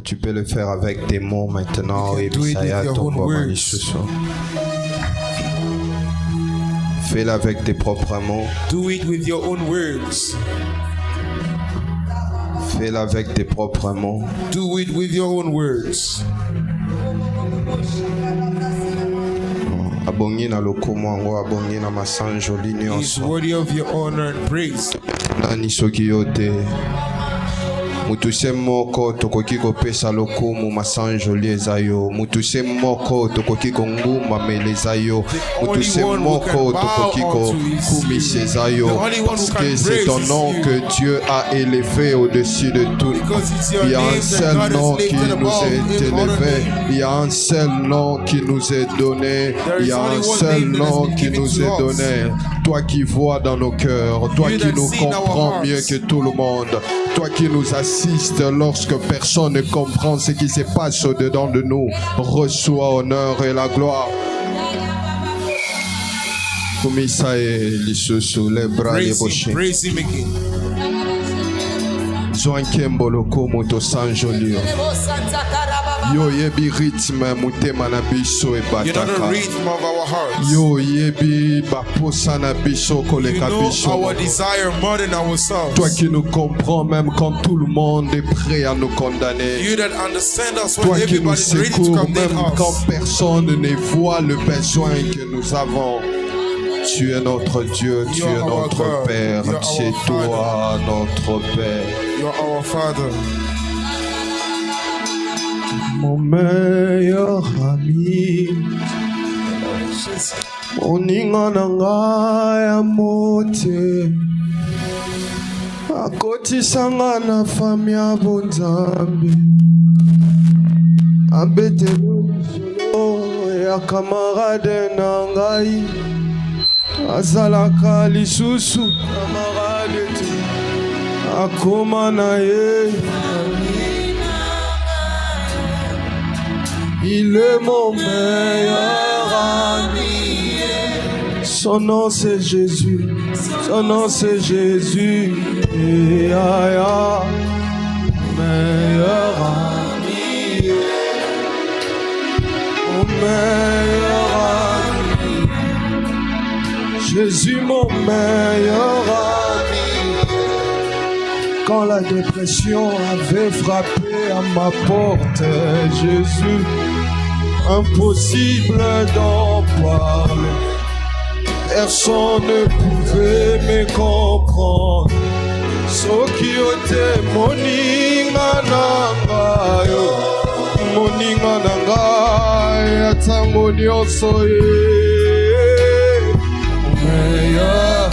Tu peux le faire avec tes mots maintenant. Fais-le avec tes propres mots. Do it with your own words. Fais-le avec tes propres mots. Do it with your own words. He's worthy of your honor and praise. Mutuse moko tokoki kopesa lokumu masanjoli ezayo. Mutuse moko tokoki konguma melezayo. Mutuse moko tokoki kokumisa ezayo. Parce que c'est ton nom que Dieu a élevé au-dessus de tout. Il y a un seul nom qui nous est élevé. Il y a un seul nom qui nous est donné. Il y a un seul nom qui nous est donné. Toi qui vois dans nos cœurs, toi qui nous comprends mieux que tout le monde, toi qui nous assistes lorsque personne ne comprend ce qui se passe au-dedans de nous, reçois honneur et la gloire. Praise him again. Yo yebi rythme mutema na biso ebataka. You know the rhythm of our hearts. Yo yebi baposa na biso koleka biso. You know our desire more than ourselves. Toi qui nous comprends même quand tout le monde est prêt à nous condamner. You that understand us Toi when qui nous everybody's ready to secours condemn même us. quand personne ne voit le besoin que nous avons. Tu es notre Dieu, tu es notre Père, c'est toi notre Père. You are our Father. Mon meilleur ami, moninga na ngai ya mote, akotisanga na fami ya bonzambe, abetelo ya kamarade na ngai, azalaka lisusu kamarade te, akoma na ye. Il est mon meilleur ami. Son nom c'est Jésus. Son nom c'est Jésus. Et aïe, meilleur ami. Mon meilleur ami. Jésus mon meilleur ami. Quand la dépression avait frappé à ma porte, Jésus, impossible d'en parler. Personne ne pouvait me comprendre. Soki ote moninga nanga yo, moninga nanga atango nyonso ye. Meilleur,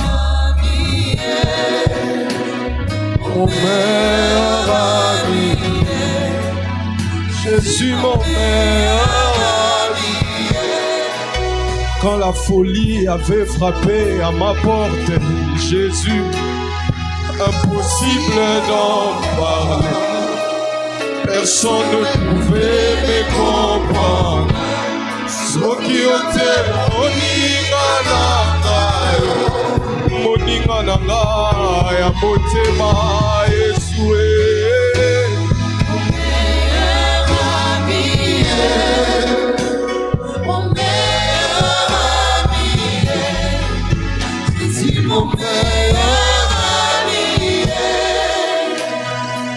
mon meilleur ami, Jésus mon meilleur ami. Quand la folie avait frappé à ma porte, Jésus, impossible d'en parler. Personne ne pouvait me comprendre. Soki ote moninga nanga yo, moninga nanga ya motema Yesue.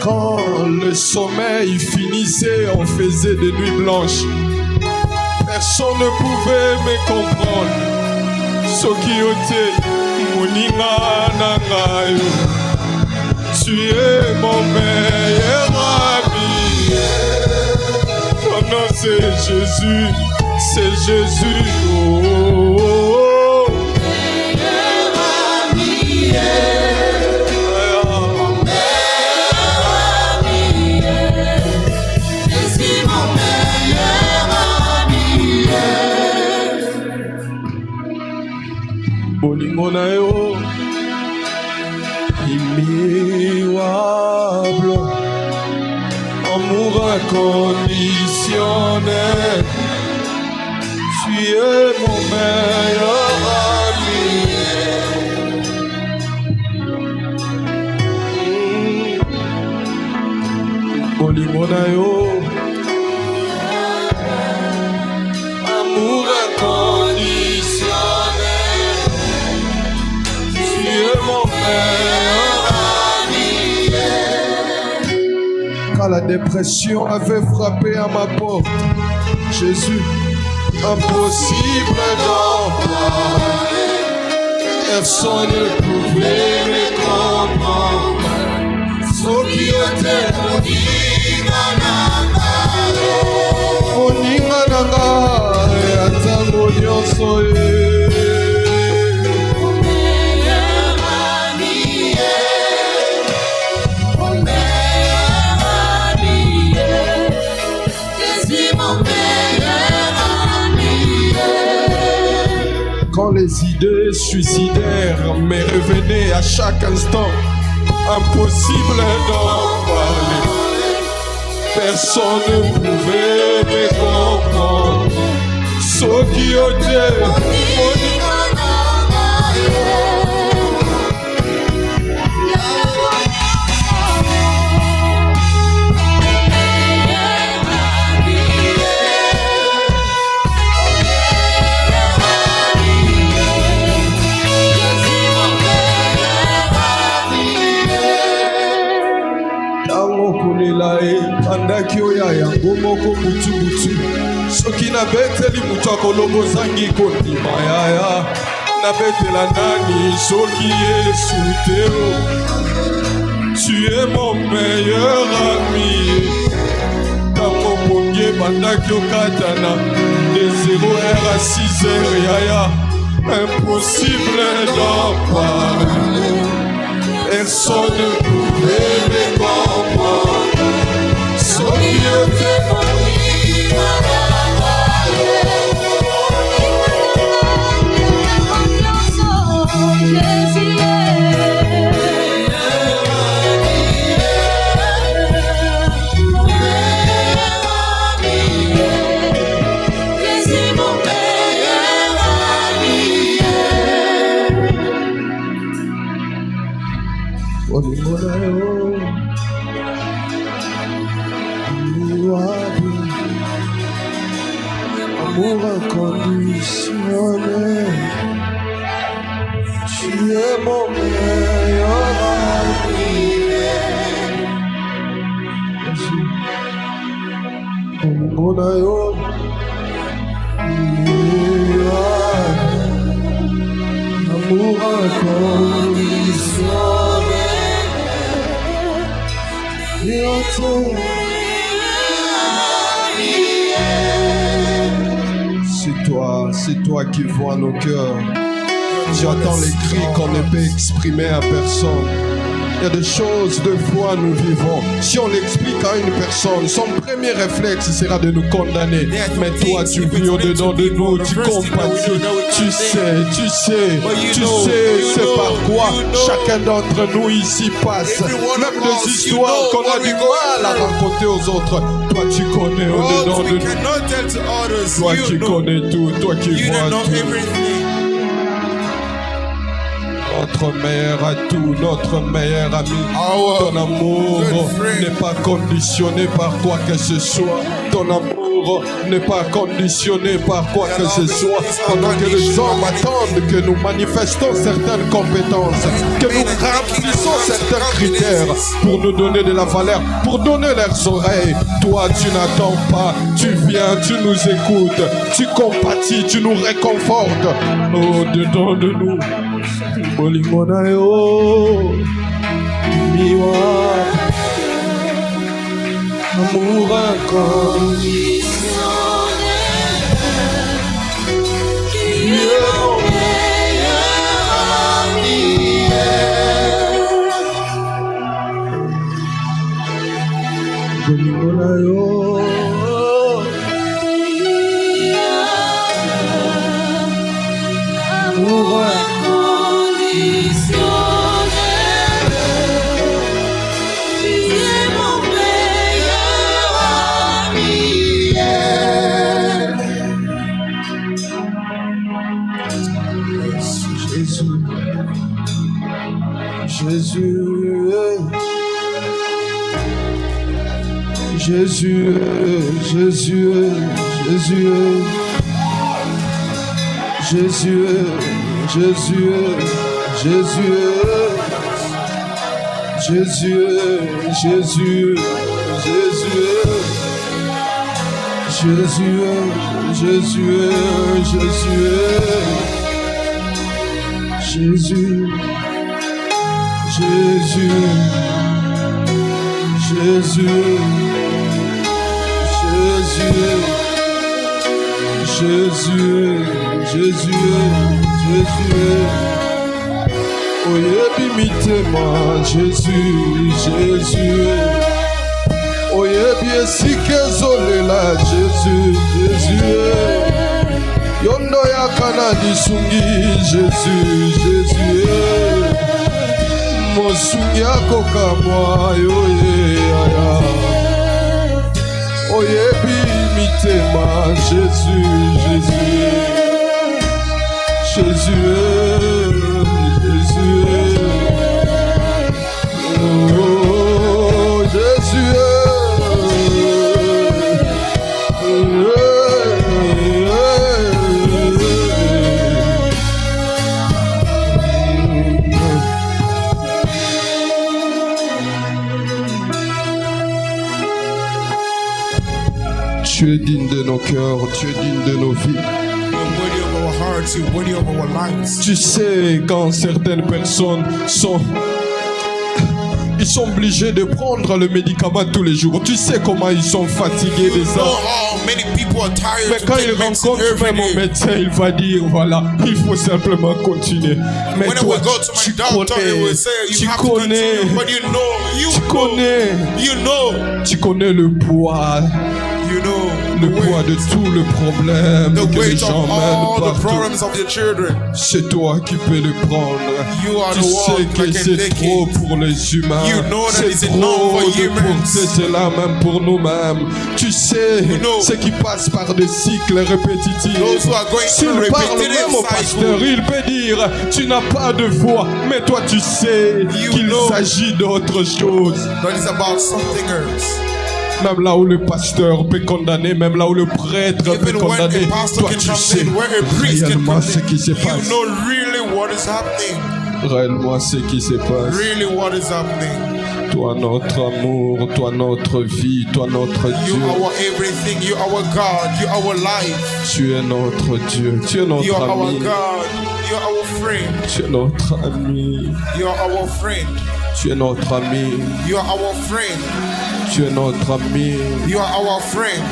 Quand le sommeil finissait, on faisait des nuits blanches. Personne ne pouvait me comprendre. Soki ote moninga nanga yo, tu es mon meilleur ami. Ton nom c'est Jésus, c'est Jésus. Oh, oh, oh. Meilleur ami, mon meilleur ami, Jésus mon meilleur ami. Bolingo na yo immuable, amour inconditionnel. Tu es mon meilleur ami. bolingo na yo. Amour inconditionnel, tu es mon meilleur ami. Quand la dépression avait frappé à ma porte, Jésus, impossible d'en parler. Personne ne pouvait me comprendre. Moninga nanga atango nyonso ye. Quand les idées suicidaires me revenaient à chaque instant, impossible d'en parler. Personne ne pouvait me comprendre. Ceux qui odiaient andaki oya yango moko butu soki nabeteli mutu akolobozangi kondima yaya nabetela nani soki Yesu te. Tu es mon meilleur ami. Tango pongie bandaki okatana de 0h à 6h yaya, impossible d'en parler. Personne ne pouvait me comprendre. Amour inconditionnel, tu es mon meilleur ami. Bolingo na yo, amour inconditionnel. C'est toi qui vois nos cœurs. Tu entends les cris qu'on ne peut exprimer à personne. Il y a des choses, de fois nous vivons. Si on l'explique à une personne, son premier réflexe sera de nous condamner. Mais toi, tu vis au-dedans de nous, tu compatis. Tu sais, c'est par quoi chacun d'entre nous ici passe. Même des histoires qu'on a du mal à raconter aux autres. Toi, tu connais au-dedans de nous. Toi qui connais tout, toi qui vois tout. Notre meilleur atout, notre meilleur ami. Ton amour n'est pas conditionné par quoi que ce soit. Ton amour n'est pas conditionné par quoi que ce soit. Pendant que les hommes attendent que nous manifestons certaines compétences, que nous remplissons certains critères pour nous donner de la valeur, pour donner leurs oreilles. Toi, tu n'attends pas. Tu viens, tu nous écoutes, tu compatis, tu nous réconfortes. Au-dedans de nous. Bolingo na yo, miwa, amour inconditionnel, tu es mon meilleur ami. Bolingo na yo. Jésus, Jésus, Jésus, Jésus, Jésus, Jésus, Jésus, Jésus, Jésus, Jésus, Jésus, Jésus, Jésus, Jésus, Jésus, Jésus, oye bimitema, Jésus, Jésus, oye biesikezolela, Jésus, Jésus, yondo ya kanadi sungi, Jésus, Jésus, mosungi akokamwa yoye aya, oye bimitema, Jésus, Jésus, Jésus, Jésus, oh Jésus, tu es digne de nos cœurs, tu es digne de nos vies. Tu sais quand certaines personnes ils sont obligés de prendre le médicament tous les jours. Tu sais comment ils sont fatigués déjà. Mais quand ils rencontrent même mon médecin, il va dire voilà, il faut simplement continuer. Mais toi, tu connais le poids. Le poids de tout le problème que les gens mènent partout. C'est toi qui peux le prendre. Tu sais que c'est trop pour les humains. C'est trop de porter cela même pour nous-mêmes. Tu sais ce qui passe par des cycles répétitifs. S'il parle même au pasteur, il peut dire tu n'as pas de foi. Mais toi tu sais qu'il s'agit d'autre chose. Même là où le pasteur peut condamner, même là où le prêtre peut condamner, toi tu sais réellement ce qui se passe. Réellement ce qui se passe. Toi notre amour, toi notre vie, toi notre Dieu. Tu es notre Dieu, tu es notre ami. Tu es notre ami. Tu es notre ami. Tu es notre ami.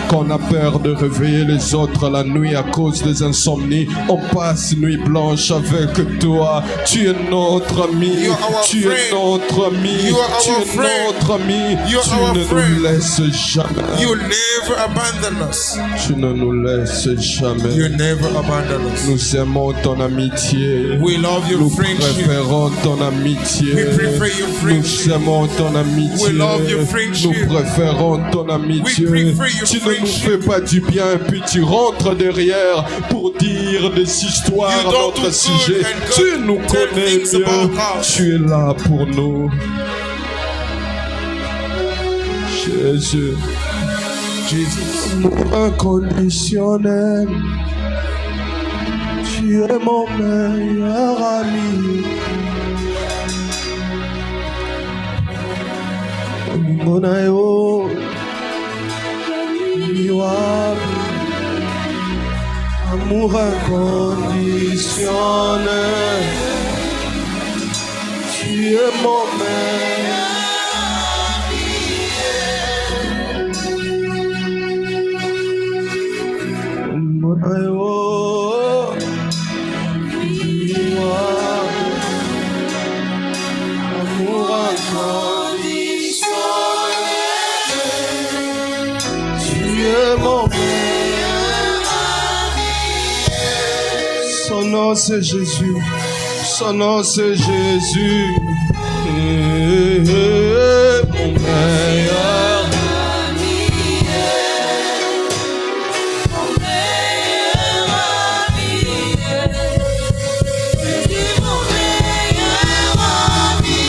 Quand on a peur de réveiller les autres la nuit à cause des insomnies, on passe nuit blanche avec toi. Tu es notre ami. Tu es notre ami. Tu es notre ami. Tu ne nous laisses jamais. Tu ne nous laisses jamais. Nous aimons ton amitié. Nous préférons ton amitié. Nous aimons ton amitié. Nous préférons ton amitié. Tu ne nous fais pas du bien puis tu rentres derrière pour dire des histoires à notre sujet. Tu nous connais mieux. Tu es là pour nous. Jésus, amour inconditionnel. Tu es mon meilleur ami. Monayo, amour inconditionnel. Tu es mon meilleur. Monayo, amour inconditionnel. Mon meilleur ami. Son nom c'est Jésus. Son nom c'est Jésus. Mon meilleur ami. Mon meilleur ami. C'est mon meilleur ami.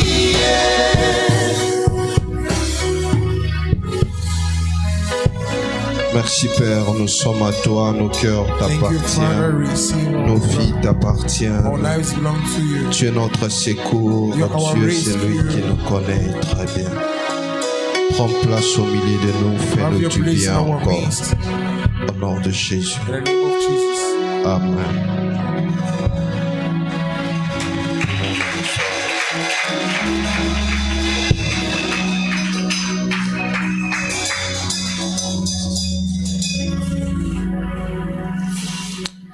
Merci Père, nous sommes à toi, nos cœurs Thank you, Father. t'appartiennent, Receive nos our vies God. t'appartiennent. Our lives belong to you. Tu es notre secours, You are our Dieu c'est lui rescuer. qui nous connaît très bien. Prends place au milieu de nous, Have fais-nous your du place in bien our encore. midst. Au nom de Jésus. In the name of Jesus. Amen.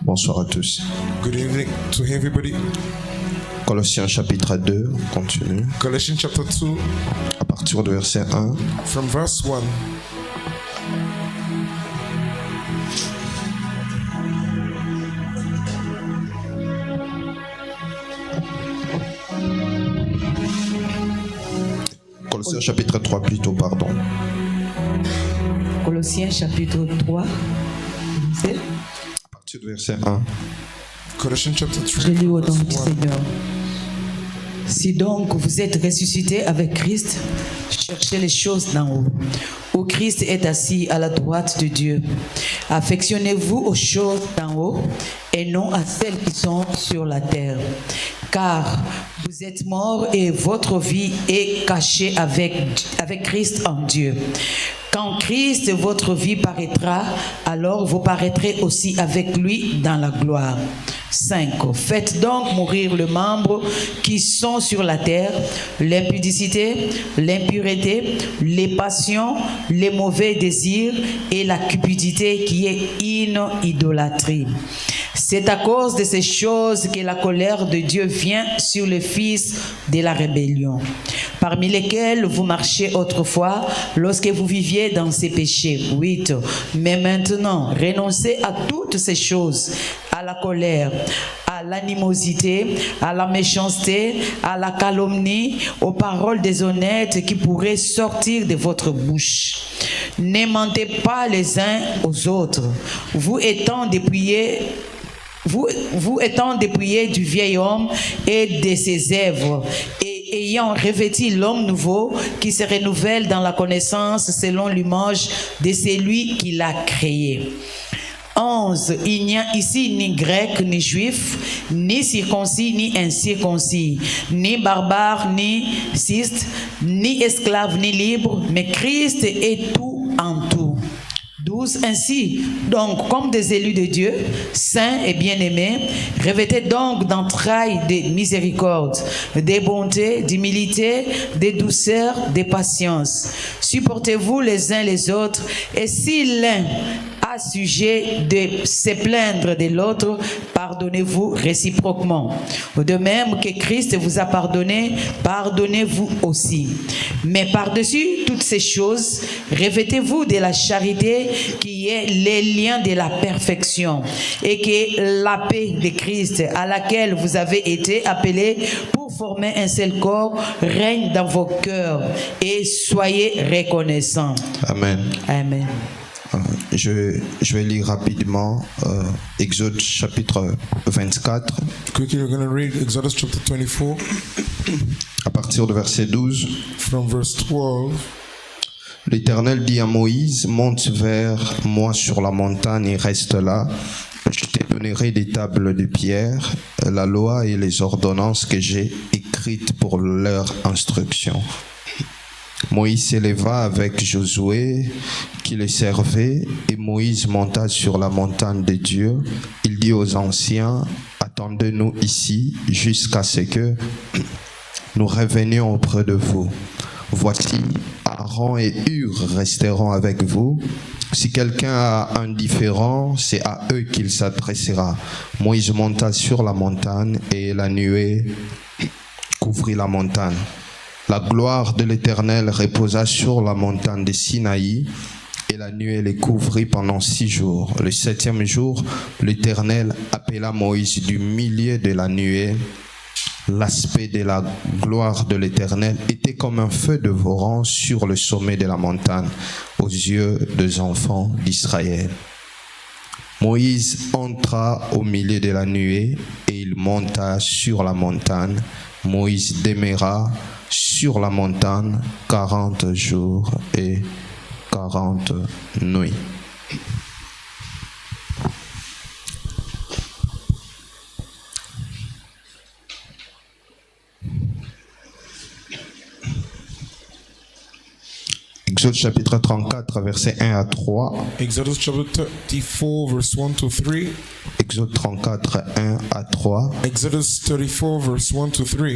Bonsoir à tous. Good evening to everybody. Colossiens chapitre 2, on continue. Colossians chapter 2, À partir du verset 1. from verse 1. Colossiens chapitre 3 plutôt, pardon. Colossiens chapitre 3, verset. À partir du verset 1. Colossians chapter 3. Je lis au nom verse du 1. Seigneur. Si donc vous êtes ressuscités avec Christ, cherchez les choses d'en haut, où Christ est assis à la droite de Dieu. Affectionnez-vous aux choses d'en haut et non à celles qui sont sur la terre. Car vous êtes morts et votre vie est cachée avec Christ en Dieu. Quand Christ, votre vie, paraîtra, alors vous paraîtrez aussi avec lui dans la gloire. 5. Faites donc mourir les membres qui sont sur la terre, l'impudicité, l'impureté, les passions, les mauvais désirs et la cupidité qui est une idolâtrie. C'est à cause de ces choses que la colère de Dieu vient sur les fils de la rébellion, parmi lesquels vous marchiez autrefois lorsque vous viviez dans ces péchés. 8. Mais maintenant, renoncez à toutes ces choses, à la colère, à l'animosité, à la méchanceté, à la calomnie, aux paroles déshonnêtes qui pourraient sortir de votre bouche. Ne mentez pas les uns aux autres, vous étant dépouillés du vieil homme et de ses œuvres, et ayant revêti l'homme nouveau qui se renouvelle dans la connaissance selon l'image de celui qui l'a créé. 11. Il n'y a ici ni grec, ni juif, ni circoncis, ni incirconcis, ni barbare, ni scythe, ni esclave, ni libre, mais Christ est tout en tout. 12. Ainsi, donc, comme des élus de Dieu, saints et bien-aimés, revêtez donc d'entrailles de miséricorde, de bonté, d'humilité, de douceur, de patience. Supportez-vous les uns les autres, et si l'un a sujet de se plaindre de l'autre, pardonnez-vous réciproquement. De même que Christ vous a pardonné, pardonnez-vous aussi. Mais par-dessus toutes ces choses, revêtez-vous de la charité qui est les liens de la perfection, et que la paix de Christ, à laquelle vous avez été appelés pour former un seul corps, règne dans vos cœurs, et soyez reconnaissants. Amen. Amen. Je vais lire rapidement Exode chapitre 24, Quickly, we're going to read Exodus chapter 24, à partir du verset 12. from verse 12. L'Éternel dit à Moïse, monte vers moi sur la montagne et reste là. Je te donnerai des tables de pierre, la loi et les ordonnances que j'ai écrites pour leur instruction. Moïse s'éleva avec Josué qui le servait, et Moïse monta sur la montagne de Dieu. Il dit aux anciens, attendez-nous ici jusqu'à ce que nous revenions auprès de vous. Voici, Aaron et Hur resteront avec vous. Si quelqu'un a un différend, c'est à eux qu'il s'adressera. Moïse monta sur la montagne et la nuée couvrit la montagne. La gloire de l'Éternel reposa sur la montagne de Sinaï, et la nuée les couvrit pendant 6 jours. Le 7e jour, l'Éternel appela Moïse du milieu de la nuée. L'aspect de la gloire de l'Éternel était comme un feu dévorant sur le sommet de la montagne, aux yeux des enfants d'Israël. Moïse entra au milieu de la nuée, et il monta sur la montagne. Moïse demeura sur la montagne 40 jours et 40 nuits. Exode chapitre 34, versets 1 à 3. Exodus chapter 34, verse 1 to 3. Exode 34, 1 à 3. Exodus 34, verse 1 to 3.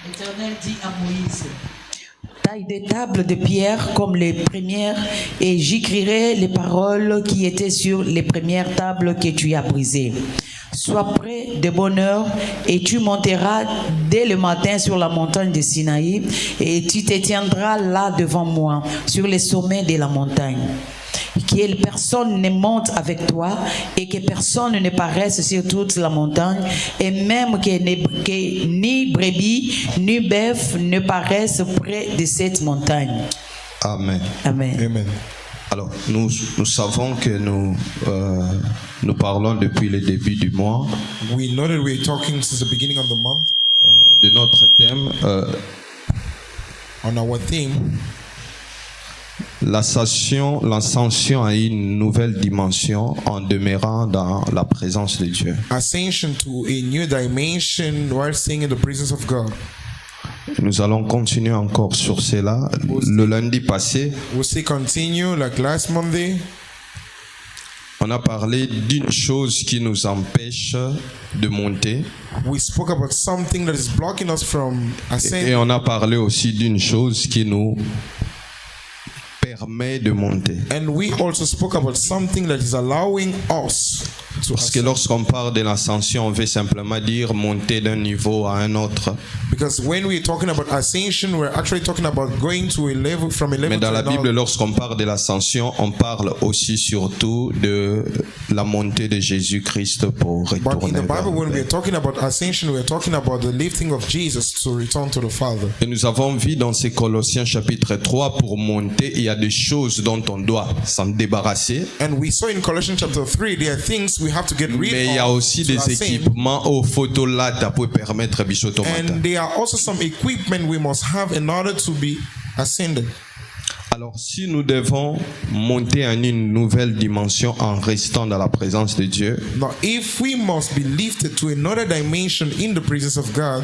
L'Éternel dit à Moïse, taille des tables de pierre comme les premières, et j'écrirai les paroles qui étaient sur les premières tables que tu as brisées. Sois prêt de bonne heure, et tu monteras dès le matin sur la montagne de Sinaï, et tu te tiendras là devant moi, sur les sommets de la montagne. Que personne ne monte avec toi, et que personne ne paraisse sur toute la montagne, et même que ni brebis ni bœuf ne paraissent près de cette montagne. Amen. Amen. Amen. Alors, nous savons que nous parlons depuis le début du mois We know that we're talking since the beginning of the month de notre thème, on our theme, l'ascension à une nouvelle dimension en demeurant dans la présence de Dieu. ascension to a new dimension while staying in the presence of God. Nous allons continuer encore sur cela. Le lundi passé, We'll still continue like last Monday. on a parlé d'une chose qui nous empêche de monter We spoke about something that is blocking us from et ascending, on a parlé aussi d'une chose qui nous permet de monter. and we also spoke about something that is allowing us to Parce que ascend. lorsqu'on parle de l'ascension, on veut simplement dire monter d'un niveau à un autre. Because when we're talking about ascension, we're actually talking about going to a level from a Mais level dans to la Bible, another. lorsqu'on parle de l'ascension, on parle aussi surtout de la montée de Jésus-Christ pour But in retourner the vers Bible, when le we're Père. talking about ascension, we're talking about the lifting of Jesus to return to the Father. Et nous avons vu dans ces Colossiens chapitre 3, pour monter, il y a des choses dont on doit s'en débarrasser. And we saw in Colossians chapter 3, there are things we have to get rid Mais il y a of aussi to des ascend. équipements aux photos là pour permettre Bichoto Mata. And there are also some equipment we must have in order to be ascended. Alors, si nous devons monter en une nouvelle dimension en restant dans la présence de Dieu, Now, if we must be lifted to another dimension in the presence of God,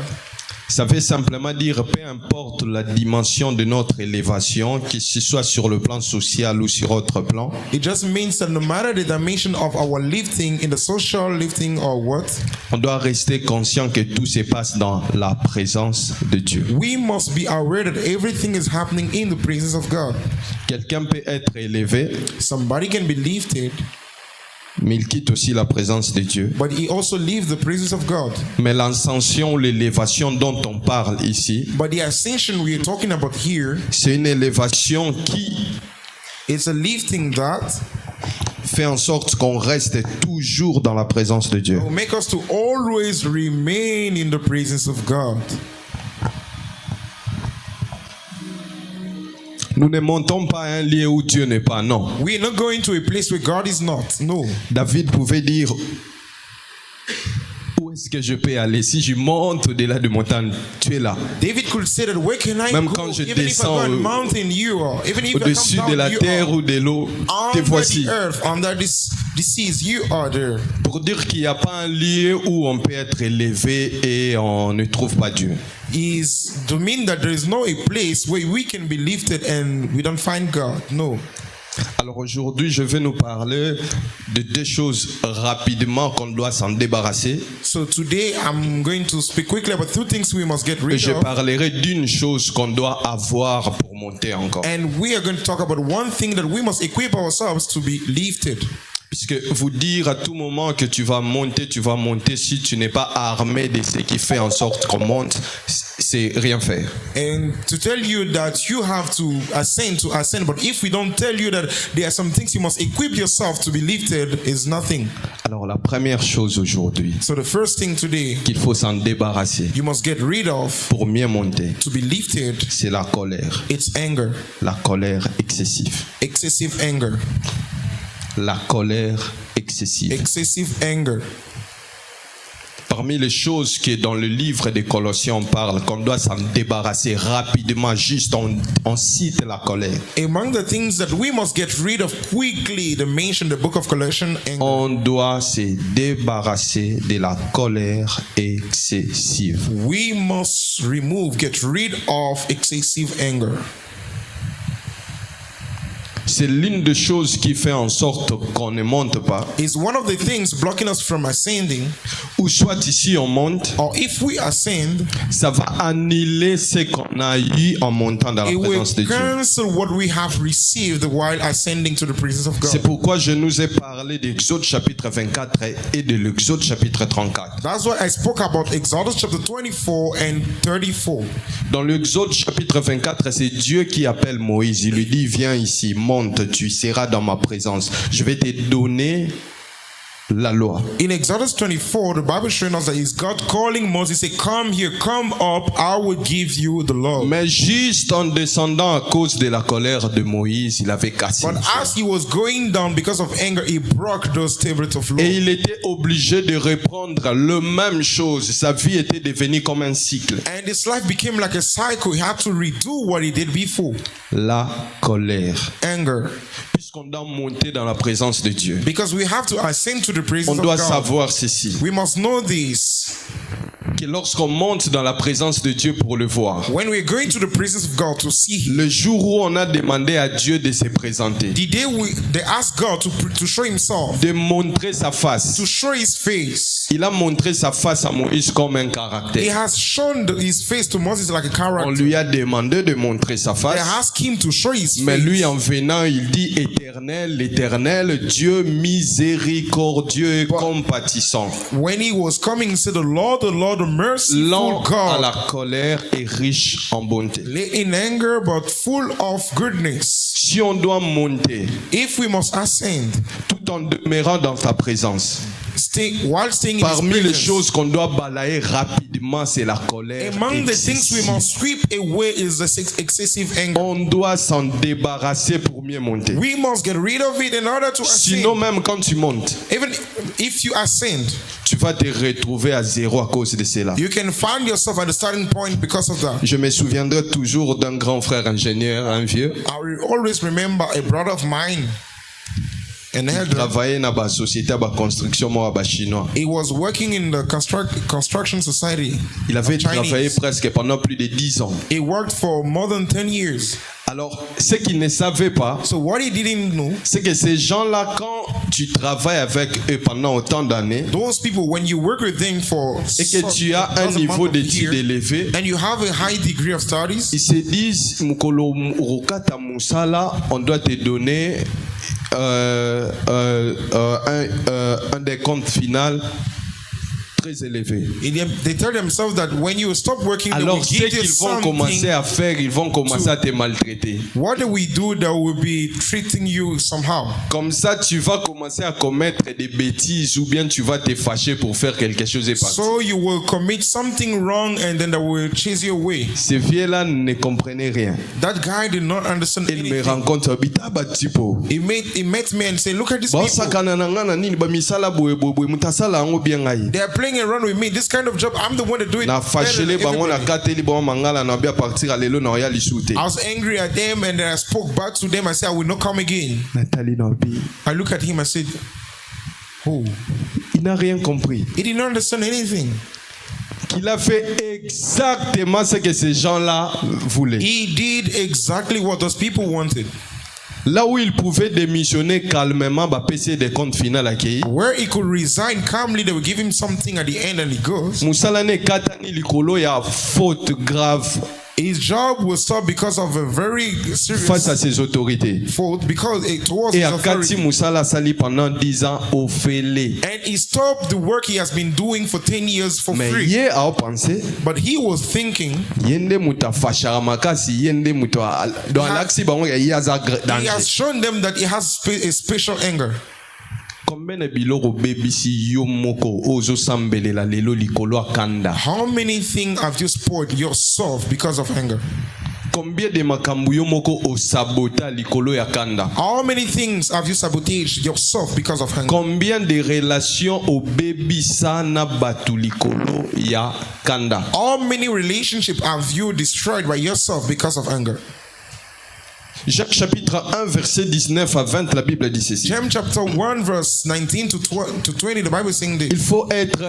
ça veut simplement dire, peu importe la dimension de notre élévation, que ce soit sur le plan social ou sur autre plan, it just means that no matter the dimension of our lifting, in the social lifting or what, on doit rester conscient que tout se passe dans la présence de Dieu. we must be aware that everything is happening in the presence of God. Quelqu'un peut être élevé, Somebody can be lifted, mais il quitte aussi la présence de Dieu. but he also leaves the presence of God. Mais l'ascension, l'élévation dont on parle ici, But the ascension we are talking about here, c'est une élévation qui it's a lifting that fait en sorte qu'on reste toujours dans la présence de Dieu. will make us to always remain in the presence of God. Nous ne montons pas à un lieu où Dieu n'est pas, non. We are not going to a place where God is not. No. David pouvait dire, où est-ce que je peux aller? Si je monte au-delà de montagne, tu es là. David could say that where can I Même go? quand je Even if I descends go on mountain, you are. Even if I come Au-dessus de down, la you terre are. ou de l'eau, te Under voici. the earth, under this seas, you are there. Pour dire qu'il n'y a pas un lieu où on peut être élevé et on ne trouve pas Dieu. Is to mean that there is no a place where we can be lifted and we don't find God. No. Alors aujourd'hui, je vais nous parler de deux choses rapidement qu'on doit s'en débarrasser. So today I'm going to speak quickly about two things we must get Et rid je of. parlerai d'une chose qu'on doit avoir pour monter encore. And we are going to talk about one thing that we must equip ourselves to be lifted. Puisque vous dire à tout moment que tu vas monter, si tu n'es pas armé de ce qui fait en sorte qu'on monte, c'est rien faire. And to tell you that you have to ascend, but if we don't tell you that there are some things you must equip yourself to be lifted, is nothing. Alors la première chose aujourd'hui So the first thing today qu'il faut s'en débarrasser you must get rid of pour mieux monter, to be lifted, c'est la colère. it's anger, La colère excessive. excessive anger, La colère excessive. excessive anger. Parmi les choses que dans le livre des Colossiens on parle, qu'on doit s'en débarrasser rapidement, juste on cite la colère. Among the things that we must get rid of quickly, they mention the book of Colossians. On doit se débarrasser de la colère excessive. We must get rid of excessive anger. C'est l'une des choses qui fait en sorte qu'on ne monte pas. It's one of the things blocking us from ascending. Ou soit ici on monte, Or if we ascend, ça va annuler ce qu'on a eu en montant dans la it will présence de Dieu. cancel what we have received while ascending to the presence of C'est God. pourquoi je nous ai parlé d'Exode chapitre 24 et de l'Exode chapitre 34. That's why I spoke about Exodus chapter 24 and 34. Dans l'Exode chapitre 24, c'est Dieu qui appelle Moïse. Il lui dit, viens ici, monte, tu seras dans ma présence. Je vais te donner la loi. In Exodus 24, the Bible is showing us that it's God calling Moses, say, come here, come up, I will give you the law. Mais juste en descendant à cause de la colère de Moïse, il avait cassé. But as he was going down because of anger, he broke those tablets of law. Et il était obligé de reprendre la même chose. Sa vie était devenue comme un cycle. And his life became like a cycle. He had to redo what he did before. La colère. Anger. Puisqu'on doit monter dans la présence de Dieu, Because we have to ascend to the on presence of doit God. savoir ceci. We must know this. Que lorsqu'on monte dans la présence de Dieu pour le voir, When we're going to the presence of God to see Him, le jour où on a demandé à Dieu de se présenter, the day they ask God to show Himself, de montrer sa face, to show His face, il a montré sa face à Moïse comme un He caractère. has shown His face to Moses like a On character. lui a demandé de montrer sa They face, ask Him to show His mais lui face. en venant, il dit éternel, l'éternel, Dieu miséricordieux et compatissant, When He was coming, He said, the Lord, the merciful lent à God, la colère et riche en bonté. in anger but full of goodness. Si on doit monter If we must ascend, tout en demeurant dans ta présence, while staying in His parmi les presence, choses qu'on doit balayer rapidement, c'est la colère among the things we excessive. must sweep away is the excessive anger. On doit s'en débarrasser pour mieux monter. We must get rid of it in order to Sinon, ascend. même quand tu montes, Even if you ascend, tu vas te retrouver à zéro à cause de cela. you can find yourself at the starting point because of that. Je me souviendrai toujours d'un grand frère ingénieur, un vieux, I will always remember a brother of mine, an qui elder. travaillait dans la société de construction chinois. He was working in the construction society. Il avait of Chinese. travaillé presque pendant plus de 10 ans. He worked for more than 10 years. Alors, ce qu'il ne savait pas, So what he didn't know, c'est que ces gens-là, quand tu travailles avec eux pendant autant d'années, those people, when you work with them for et que tu as un niveau d'études élevé, and you have a high degree of studies, ils se disent, Mukolo Rokata Moussala, on doit te donner un décompte final très élevé. they tell themselves that when you stop working, they will Alors, ce give you qu'ils vont commencer something. à faire, ils vont commencer à te maltraiter. What do we do that will be treating you somehow? Comme ça, tu vas commencer à commettre des bêtises ou bien tu vas te fâcher pour faire quelque chose et partir. So you will commit something wrong and then that will chase you away. Ces vieux-là ne comprenaient rien. That guy did not understand Ils me anything. rencontrent, Bitaba tipo. He met me and said, look at these Bon, people. sakana na nga na nini, ba misala boye boye boye, mutasala yango bien ngai. They are playing around with me. This kind of job, I'm the one to do it. Na better than fâchele bango na everybody. kateli bango mangala na bia partir alelo na oya lisute. I was angry at them and then I spoke back to them. I said, I will not come again. Nathalie Nabi, I look at him, I said, oh, il n'a rien compris. he did not understand anything. Qu'il a fait exactement ce que ces gens-là voulaient. He did exactly what those people wanted. Là où il pouvait démissionner calmement, bah PC des comptes final accueillis. Where he could resign calmly, they will give him something at the end and he goes. Musalane katani likolo ya faute grave His job will stop because of a very face à serious ses autorités. fault, because it was Et his à Kati authority. Moussala sali pendant 10 ans au fêlé. And he stopped the work he has been doing for 10 years for Mais free. yé a pensé, But he was thinking, yende muta fashara makasi, yende muta dans l'axi bango ya yaza he has danger. shown them that he has a special anger. Combien de biloko bebisi yo moko ozo sambelela lelo likolo akanda. How many things have you spoiled yourself because of anger? Combien de makambu yo moko o sabota likolo ya kanda? How many things have you sabotaged yourself because of hunger? Combien de relations au baby sana batu likolo ya kanda? How many relationships have you destroyed by yourself because of hunger? Jacques chapitre 1 verset 19 à 20, la Bible dit ceci. James chapter 1 verse 19 to 20, the Bible is saying Il this. faut être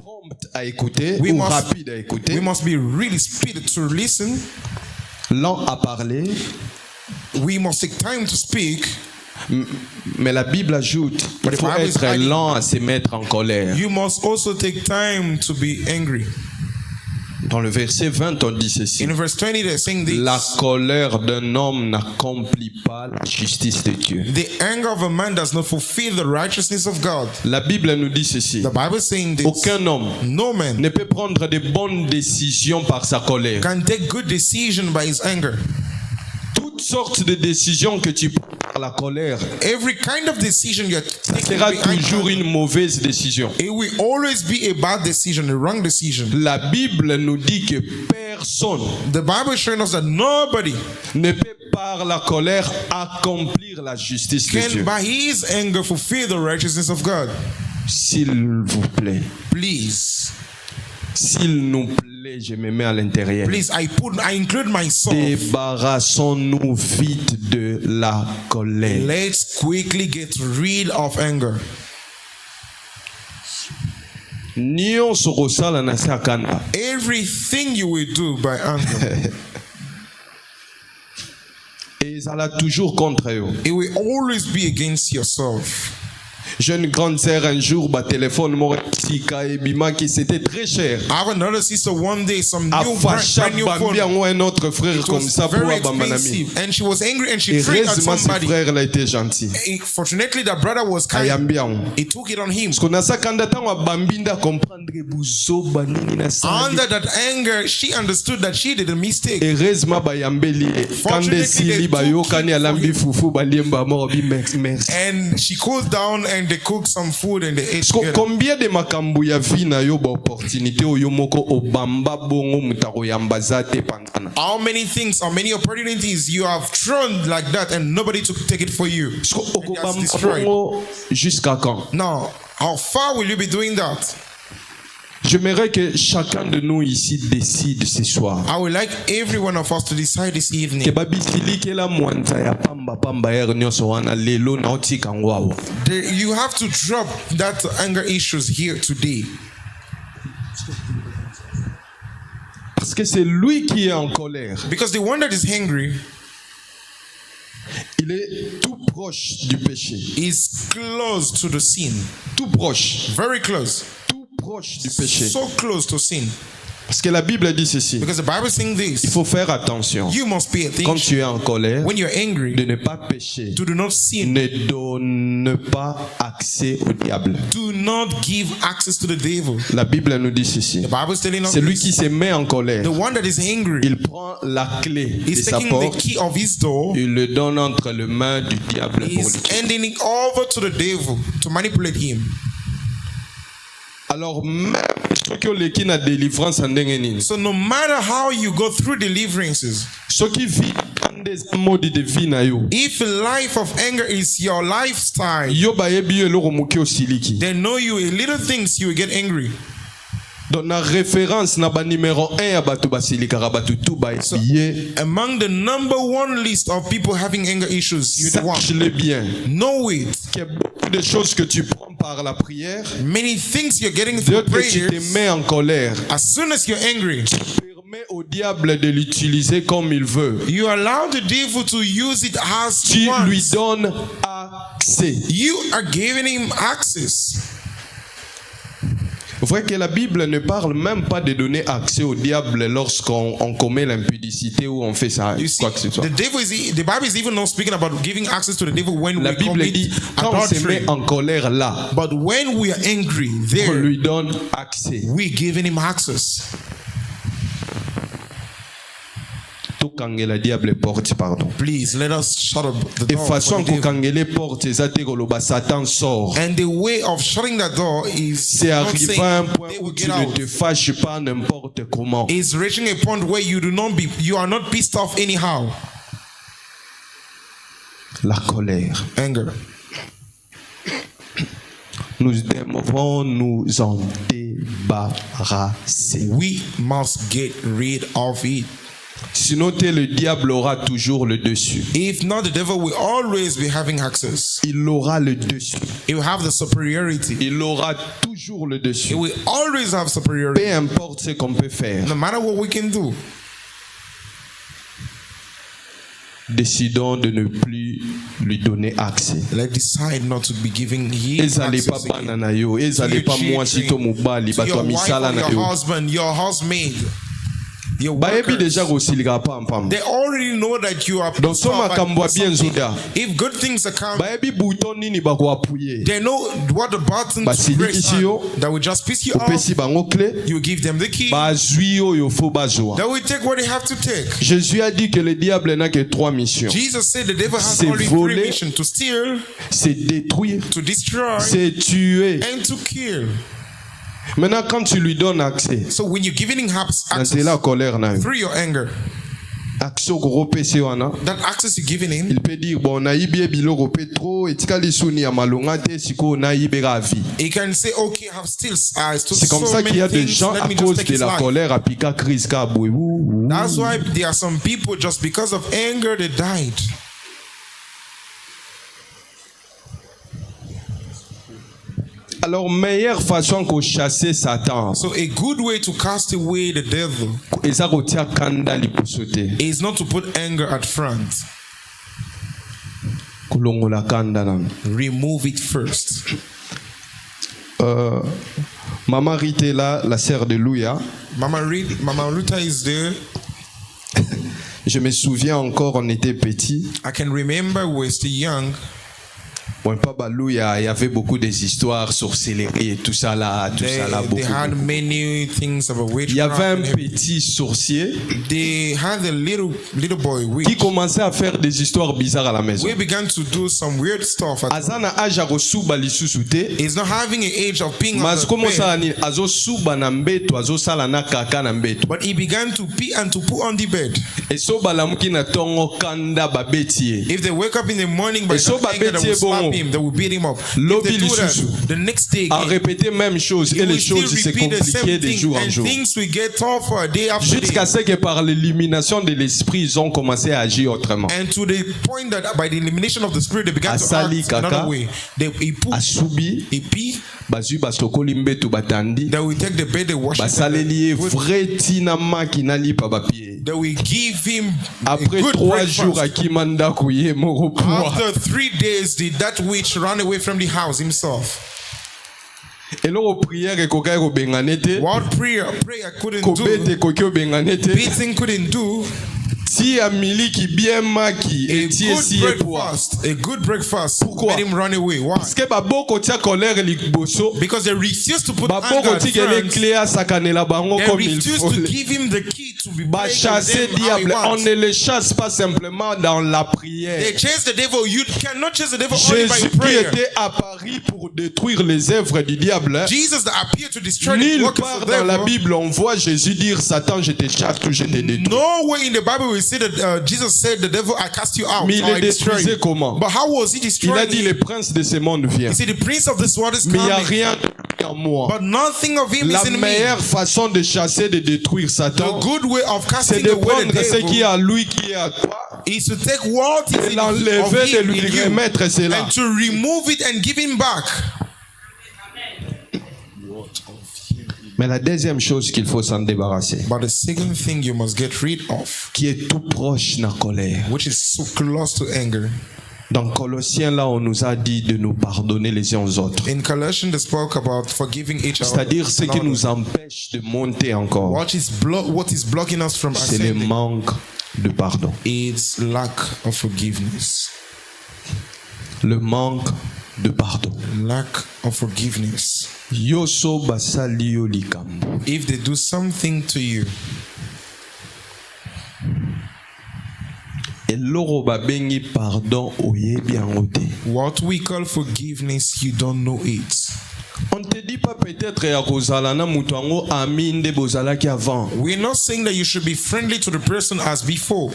prompt à écouter ou rapide à écouter, We must be really speedy to listen. lent à parler, We must take time to speak. mais la Bible ajoute But il the faut Bible is être adding- lent à se mettre en colère. You must also take time to be angry. Dans le verset 20, on dit ceci. In verse 20, they're saying this. La colère d'un homme n'accomplit pas la justice de Dieu. The anger of a man does not fulfill the righteousness of God. La Bible nous dit ceci. The Bible is saying this. Aucun homme No man ne peut prendre de bonnes décisions par sa colère. can take good decision by his anger. Toutes sortes de décisions que tu prends par la colère, Every kind of decision you're ça taking sera behind toujours anger, une mauvaise décision. it will always be a bad decision, a wrong decision. La Bible nous dit que personne The Bible is showing us that nobody ne peut par la colère accomplir la justice de can Dieu. by his anger fulfill the righteousness of God. S'il vous plaît, Please, s'il nous plaît, je me mets à l'intérieur. please, I include myself. Débarrassons-nous vite de la colère. Let's quickly get rid of anger. Nyonso kosala na se ya kanda. Everything you will do by anger, Et ça l'a toujours contre eux. it will always be against yourself. J'ai une grande sœur un jour, bah téléphone m'a et bima qui c'était très cher. I have another sister one day, some new Afacha brand new phone. bambi yango un autre frère It comme was ça pour very abambanami. expensive, and she was angry and she threw it at Heureusement ce somebody. frère là était gentil. Fortunately, the brother was kind. Ayambi yango. He took it on him. Parce qu'on a ça quand tango abambi nda comprendre buzo banini na sali. Under that anger, she understood that she did a mistake. Heureusement bayambeli kande sili bayokani alambi fufu baliemba mo bi merci. And she cooled down and they cooked some food and they ate Parce que together. combien de makambu ya vie na yo ba opportunité oyo moko obamba bongo mutako yambaza te pantana. How many things, how many opportunities you have thrown like that and nobody took take it for you? Parce que And that's okobamba destroyed. bongo jusqu'à quand? Now, how far will you be doing that? J'aimerais que chacun de nous ici décide ce soir. I would like every one of us to decide this Que evening. babisili ke la mwanza ya pamba er nyonso wana lelo na otika ngwawo. You have to drop that anger issues here today. Parce que c'est lui qui est en colère. Because the one that is angry Il est tout proche du péché. is close to the sin. Tout proche. Very close. Tout proche du péché. So close to sin. Parce que la Bible dit ceci. Because the Bible is saying Il this. faut faire attention. You must pay Quand attention. tu es en colère, When you're angry, de ne pas pécher. to do not sin. Ne donne pas accès au diable. Do not give access to the devil. La Bible nous dit ceci. The Bible is telling us C'est lui this. qui se met en colère. The one that is angry Il prend la clé de is sa taking the porte. key of his door. Il le donne entre les mains du diable pour He's le tuer. handing it over to the devil to manipulate him. Alors même ceux qui ont les qui na délivrance en ndenge nini. So no matter how you go through deliverances, Ceux qui vivent dans des modes de vie na yo. if life of anger is your lifestyle, Yo bayebi yo eloko moke osiliki. they know you a little things you will get angry. Donc na référence na ba numéro 1 ya bato basilikaka bato tout bayebi. Among the number one list of people having anger issues, you're the one. Sache-le bien. Know it. Qu'il y a beaucoup de choses que tu prends par la prière. Many things you're getting through D'autres que tu te prayers. mets en colère. As soon as you're angry, Permets au diable de l'utiliser comme il veut. you allow the devil to use it as Tu he lui wants. donnes accès. You are giving him access. Vous voyez que la Bible ne parle même pas de donner accès au diable lorsqu'on commet l'impudicité ou on fait ça, You see, quoi que ce soit. the Bible is even not speaking about giving access to the devil when La we Bible commit dit, quand on se adultery. met en colère là, But when we are angry, on there lui donne accès. we're giving him access. tokangela diable porte pardon. Please let us shut up the Et door. façon For the devil. kokangele porte eza te koloba Satan sort. And the way of shutting that door is C'est not arrivé saying à un point they où will tu get ne out. te fâches pas n'importe comment. It's reaching a point where you are not pissed off anyhow. La colère. Anger. Nous devons nous en débarrasser. We must get rid of it. Sinon, le diable aura toujours le dessus. If not, the devil will always be having access. Il aura le dessus. He will have the superiority. Il aura toujours le He dessus. will always have superiority. Peu importe ce qu'on peut faire. No matter what we can do. Décidons de ne plus lui donner accès. Let's decide not to be giving him Ezale pas access again. bana na yo, ezale pas moi sito mobali, To bato your wife misala or na your yo. husband, your housemaid, your Bayebi workers. déjà kosilika pam pam. They already know that you are Donc pissed so off makambo at bien something. zoda. If good things are coming, Bayebi bouton nini bako appuyer. they know what the button to Basiliki press si yo. on that will just piss you off. Opesi bango clé. You give them the key. Bazui oyo fo bazwa. They will take what they have to take. Jésus a dit que le diable n'a que 3 missions. Jesus said the devil has C'est only voler. 3 missions: to steal, C'est détruire, to destroy, c'est tuer. and to kill. Maintenant, quand tu lui donnes accès, So when you're giving him c'est la access colère na yo. through your anger, Accès au gros PC wana. that access you're giving him, Il peut dire bon naïbi biloko petro etikali suni ya malonga te siko naïbera vie. he can say, okay, I have still C'est comme so ça qu'il y a many des things, gens let à me just cause take de his la life. colère à pika crise ka boué. That's why there are some people, just because of anger, they died. Alors meilleure façon qu'on chasser Satan, So a good way to cast away the devil eza kotia kanda liposo te. is not to put anger at front. Kolongola kanda na. Remove it first. Maman Rite là, la sœur de Louia. Mama Ruta is there. Je me souviens encore, on était petits. I can remember we were still young. Bon, pas balou, il y avait beaucoup des histoires sorcellerie et tout ça là, They beaucoup. had many things about Il y avait un witchcraft. petit sorcier They had a little boy qui witch. commençait à faire des histoires bizarres à la maison. We began to do some weird stuff. Azana âge à kosuba lisusu te. He's not having an age of being on Mas the comment ça bed, ni azosuba na mbeto azosala na kaka na mbeto. but he began to pee and to poo on the bed. Eso balamuki na tongo kanda babeti ye. If they wake up in the morning by So that anger, they will babeti slap bongo. him, they will beat him up. Lobi If they do that, lisusu. the next day À again, répéter même chose he et les will still choses se repeat the compliquaient same de thing, jour en and jour. things will get tougher day after Jusqu'à day. ce que par l'élimination de l'esprit, ils ont commencé à agir autrement. And to the point that by the elimination of the spirit, they began to Asali act kaka. another way. He poop, Asubi, he pee, bazui basokoli mbeto batandi. they will take the bed, they wash it, Basaleli ye and vrai tina maki nali pa papier. they will give him a Après good 3 breakfast. jours, akimanda kuye moro poa. After 3 days, did that witch run away from the house himself? Et là, prière et kokai ko benganete. What prayer couldn't do, Kobete kokyo benganete. beating couldn't do. Ti amiliki bien maki A et ti esi good e poa. breakfast, a good breakfast Pourquoi? made him run away. Why? Parce que baboko tia colère liboso. Because they refused to put anger Baboko at ti kele front. clé sakanela bango They comme il refused faut. to give him the key to be Bah, playing chasser with them how he diable, on wants. ne le chasse pas simplement dans la prière. They chase the devil. You cannot chase the devil only by Jésus qui prayer. était à Paris pour détruire les œuvres du diable. Jesus that appeared to destroy the Nulle workers part of the dans la devil. Bible on voit Jésus dire Satan, je te chasse ou je te détruis. Nowhere in the Bible we see that Jesus said, "The devil, I cast you out." Mais il or est I destroy détruisé you. comment? But how was he Il a destroyed? dit le prince de ce monde vient. He said, "The prince of this world is Mais il n'y a coming, rien en moi. but nothing of him La is in me." meilleure façon de chasser, de détruire The Satan, good way of c'est casting de away prendre the ce qui est devil à lui, qui est à toi, is to take what is de in of l'enlever, de him lui in you, remettre cela. and to remove it and give him back. Mais la deuxième chose qu'il faut s'en débarrasser, But the second thing you must get rid of, qui est tout proche de la colère. which is so close to anger. Dans Colossiens, là, on nous a dit de nous pardonner les uns aux autres. In Colossians, they spoke about forgiving each other. C'est-à-dire ce qui nous empêche de monter encore, What is blocking us from c'est le ascending manque de pardon. is lack of forgiveness. Le manque de pardon. Lack of forgiveness. Yoso basali yo likambo. If they do something to you, eloko babengi pardon oyebi yango te. What we call forgiveness, you don't know it. On te dit pas peut-être ya kozala na mutu yango ami nde bozalaki avant. We're not saying that you should be friendly to the person as before,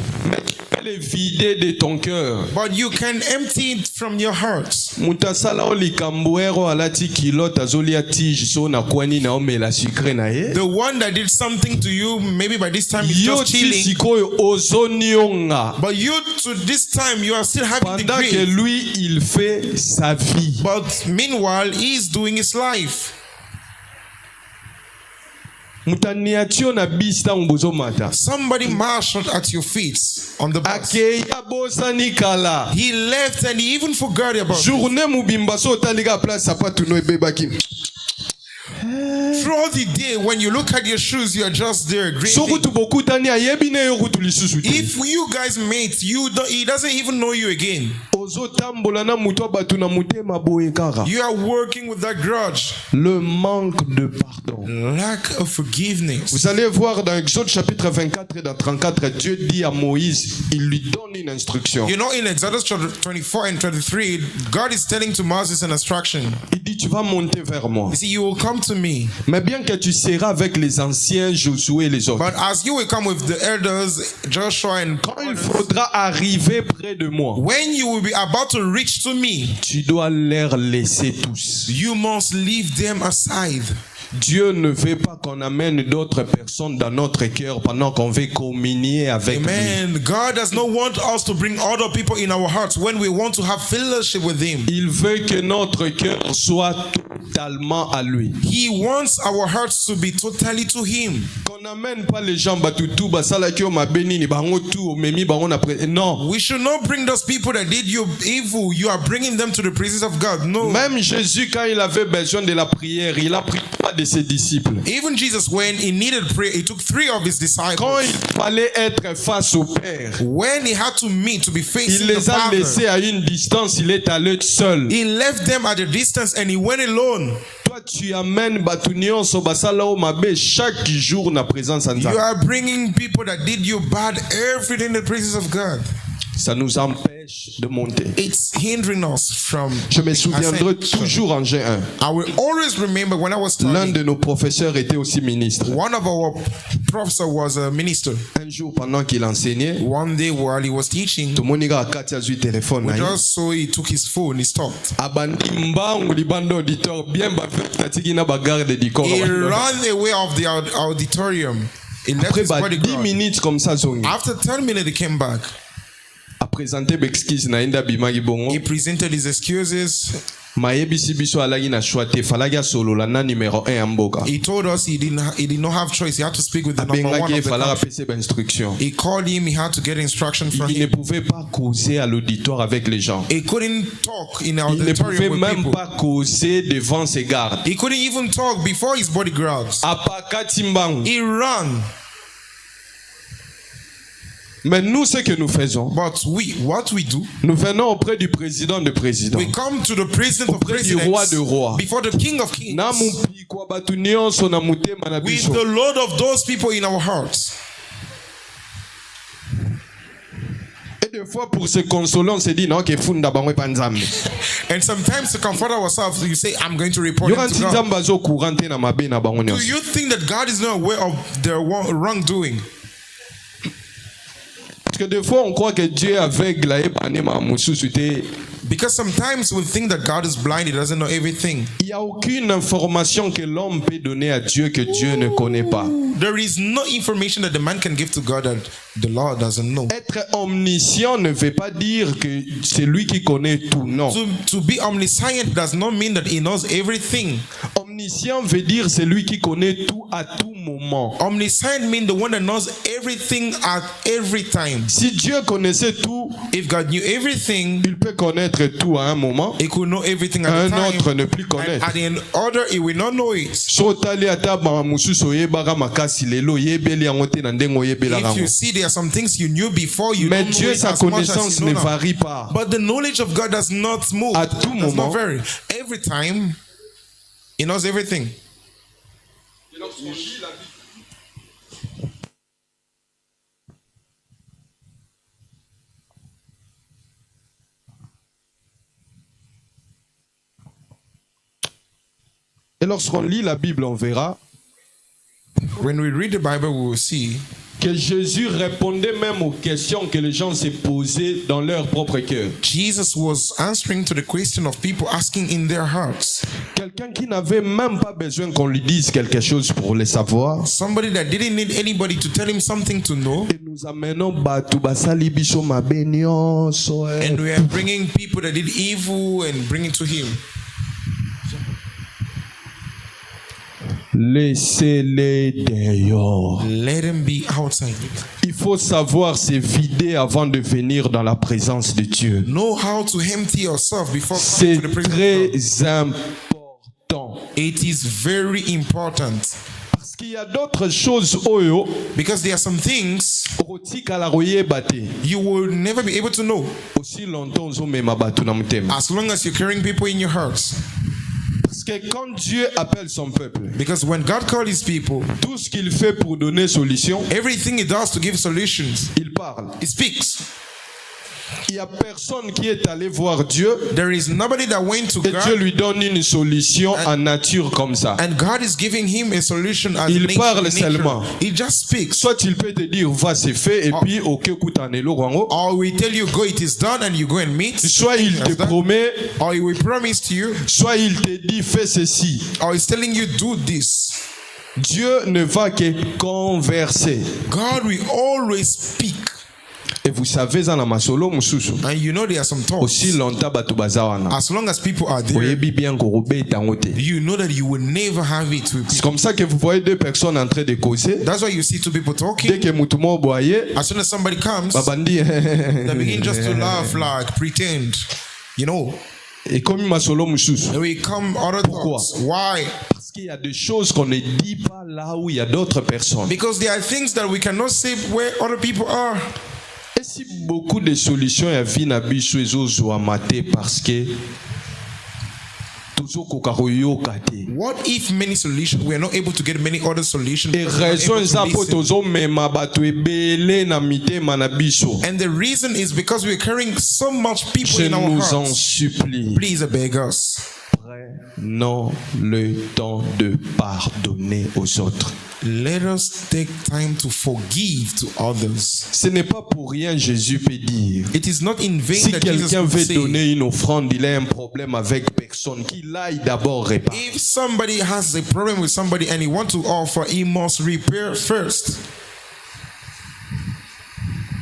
Elle est vidée de ton cœur. but you can empty it from your heart. Mutu asala o likambo ero alati kilote azolia tige so na kwani na omela sucre na ye. The one that did something to you, maybe by this time it's Yo just ti chilling, sikoyo ozonionga. but you to this time you are still having the Pendant que grief. lui il fait sa vie. But meanwhile, he's doing his life. Mutaniatio na bista mbozo mata. Somebody marshaled at your feet on the bus. Akeya bosa nikala. He left and he even forgot about it. Journée mubimba so talika place sapatu no ebebaki. Throughout the day, when you look at your shoes, you are just there Soko grieving. tu bokutani ayebi ne yo kutu lisusu te. If you guys mate, he doesn't even know you again. Ozo tambola na mutu abatu na mutema boye kaka. You are working with that grudge. Le manque de pardon. Lack of forgiveness. Vous allez voir dans Exode chapitre 24 et dans 34, Dieu dit à Moïse, il lui donne une instruction. You know, in Exodus chapter 24 and 23, God is telling to Moses an instruction. Il dit, tu vas monter vers moi. You see, you will come to me. Mais bien que tu seras avec les anciens, Josué et les autres. But as you will come with the elders, Joshua and Quand il others, faudra arriver près de moi, when you will be about to reach to me, tu dois les laisser tous. you must leave them aside. Dieu ne veut pas qu'on amène d'autres personnes dans notre cœur pendant qu'on veut communier avec lui. Amen. God does not want us to bring other people in our hearts when we want to have fellowship with Him. Il veut que notre cœur soit totalement à lui. He wants our hearts to be totally to Him. Qu'on n'amène pas les gens batutu basala ki o mabeni ni bango tout o memi bango na non. We should not bring those people that did you evil. You are bringing them to the presence of God. No. Même Jésus quand il avait besoin de la prière, il a pris trois de ses disciples. Even Jesus, when he needed prayer, he took 3 of his disciples. Quand il fallait être face au Père, When he had to meet, to be il facing the les a Father, laissés à une distance, il est allé seul. he left them at a distance and he went alone. Toi tu amènes batunion so basala o mabe chaque jour na présence en You Nzambe. are bringing people that did you bad every day in the presence of God. Ça nous empêche de monter. It's hindering us from. Je me souviendrai ascension. toujours en G1. I will always remember when I was L'un studying. de nos professeurs était aussi ministre. One of our professors was a minister. Un jour pendant qu'il enseignait, One day while he was teaching, tout le monde a kati azui téléphone we na ye. just saw he took his phone, he stopped. Abandi mbangu libanda auditeur bien batiki na bagarde du corps. He ran away of the auditorium. He left Après his bah, 10 bodyguard. minutes comme ça zongi. After 10 minutes, he came back. A présenté bexkis na enda bimagi bongo. He presented his excuses. Mayebisi biso alagi na choite falagi solo la na numéro 1 amboka. He told us he did not have choice. He had to speak with the number 1 Bengaki of the falaka country. pese ba instruction. He called him. He had to get instruction from Il ne him. pouvait pas causer à l'auditoire avec les gens. He couldn't talk in the Il ne pouvait auditorium with même people. pas causer devant ses gardes. He couldn't even talk before his bodyguards. Apakati mbangu. He ran. Mais nous, ce que nous faisons, But what we do, nous venons auprès du président de président. we come to the president of Auprès du roi de rois. presidents, before the king of kings, Na mupi kwa batu nyonso na mutema na with biso. the Lord of those people in our hearts. Et des fois, pour se consoler, on se dit non, que funda bango pa nzambe. And sometimes to comfort ourselves, you say, I'm going to report Yo him kanti to God. nzambe azo courante na mabe na bango Do nyonso. you think that God is not aware of their wrongdoing? Parce que des fois, on croit que Dieu est aveugle et pané ma mususu te. Because sometimes we think that God is blind, He doesn't know everything. Il n'y a aucune information que l'homme peut donner à Dieu que Dieu ne connaît pas. There is no information that the man can give to God that the Lord doesn't know. Être omniscient ne veut pas dire que c'est lui qui connaît tout, non. To be omniscient does not mean that He knows everything. Omniscient veut dire c'est lui qui connaît tout à tout moment. Omniscient means the one that knows everything at every time. Si Dieu connaissait tout, If God knew everything, il peut connaître tout à un moment, He could know everything at un a time. autre ne plus And connaître. at the other, He will not know it. So tali ata ba mususu oyebaka makasi lelo yebeli yango te na ndenge oyebelaka If you yango. see there are some things you knew before, you Mais don't know Dieu, it sa as much as connaissance you ne know now. varie pas. But the knowledge of God does not move. À tout does moment. not vary. Every time, He knows everything. Et lorsqu'on lit la Bible, on verra When we read the Bible, we will see que Jésus répondait même aux questions que les gens se posaient dans leur propre cœur. Jesus was answering to the question of people asking in their hearts. Quelqu'un qui n'avait même pas besoin qu'on lui dise quelque chose pour le savoir. Somebody that didn't need anybody to tell him something to know. Et nous amenons batu basali biso mabe nyonso. And we are bringing people that did evil and bringing to him. Laissez-les dehors. Let him be outside. Il faut savoir se vider avant de venir dans la présence de Dieu. Know how to empty yourself before coming C'est to the presence of God. très important. It is very important. Parce qu'il y a d'autres choses oyo Because there are some things okotikala koyeba te. you will never be able to know Aussi longtemps ozomema batu na motema. as long as you're carrying people in your hearts. Parce que quand Dieu appelle son peuple, Because when God calls his people, tout ce qu'il fait pour donner solution, everything he does to give solutions, il parle. he speaks. Il n'y a personne qui est allé voir Dieu There is nobody that went to et Dieu God lui donne une solution en nature comme ça. and God is giving him a solution as Il nature, parle nature. seulement. He just speaks. Soit il peut te dire va c'est fait et puis ok kutanelo rango. Or we tell you go, it is done, and you go and meet. Soit il te That's done. promet, Or he will promise to you, soit il te dit fais ceci. or he's telling you do this. Dieu ne va que converser. God will always speak. Et vous savez dans la masolo mususu. And you know there are some talks. Aussi longtemps batu bazawana. As long as people are there, Oyebi bien korobe tangote. you know that you will never have it with C'est people. comme ça que vous voyez deux personnes en train de causer. That's why you see two people Dès talking. que mutumo boye, As soon as somebody comes, babandi. they begin just to laugh, like pretend, you know. Et comme masolo mususu. Then we come other Pourquoi? thoughts. Why? Parce qu'il y a des choses qu'on ne dit pas là où il y a d'autres personnes. Because there are things that we cannot say where other people are. Et si beaucoup de solutions ya vie na biso ezozwa maté parce que tozokoka koyoka te. What if many solutions, we are not able to get many other solutions? Et because we are not raison able to eza po listen. tozomema bato ebele na mitema na biso. And the reason is because we are carrying so much people Je in our nous en hearts. supplie. Please, I beg us. Prenons le temps de pardonner aux autres. Let us take time to forgive to others. Ce n'est pas pour rien Jésus peut dire. It is not in vain Si that Jesus quelqu'un would veut say, donner une offrande, il a un problème avec personne, qu'il aille d'abord réparer. if somebody has a problem with somebody and he wants to offer, he must repair first.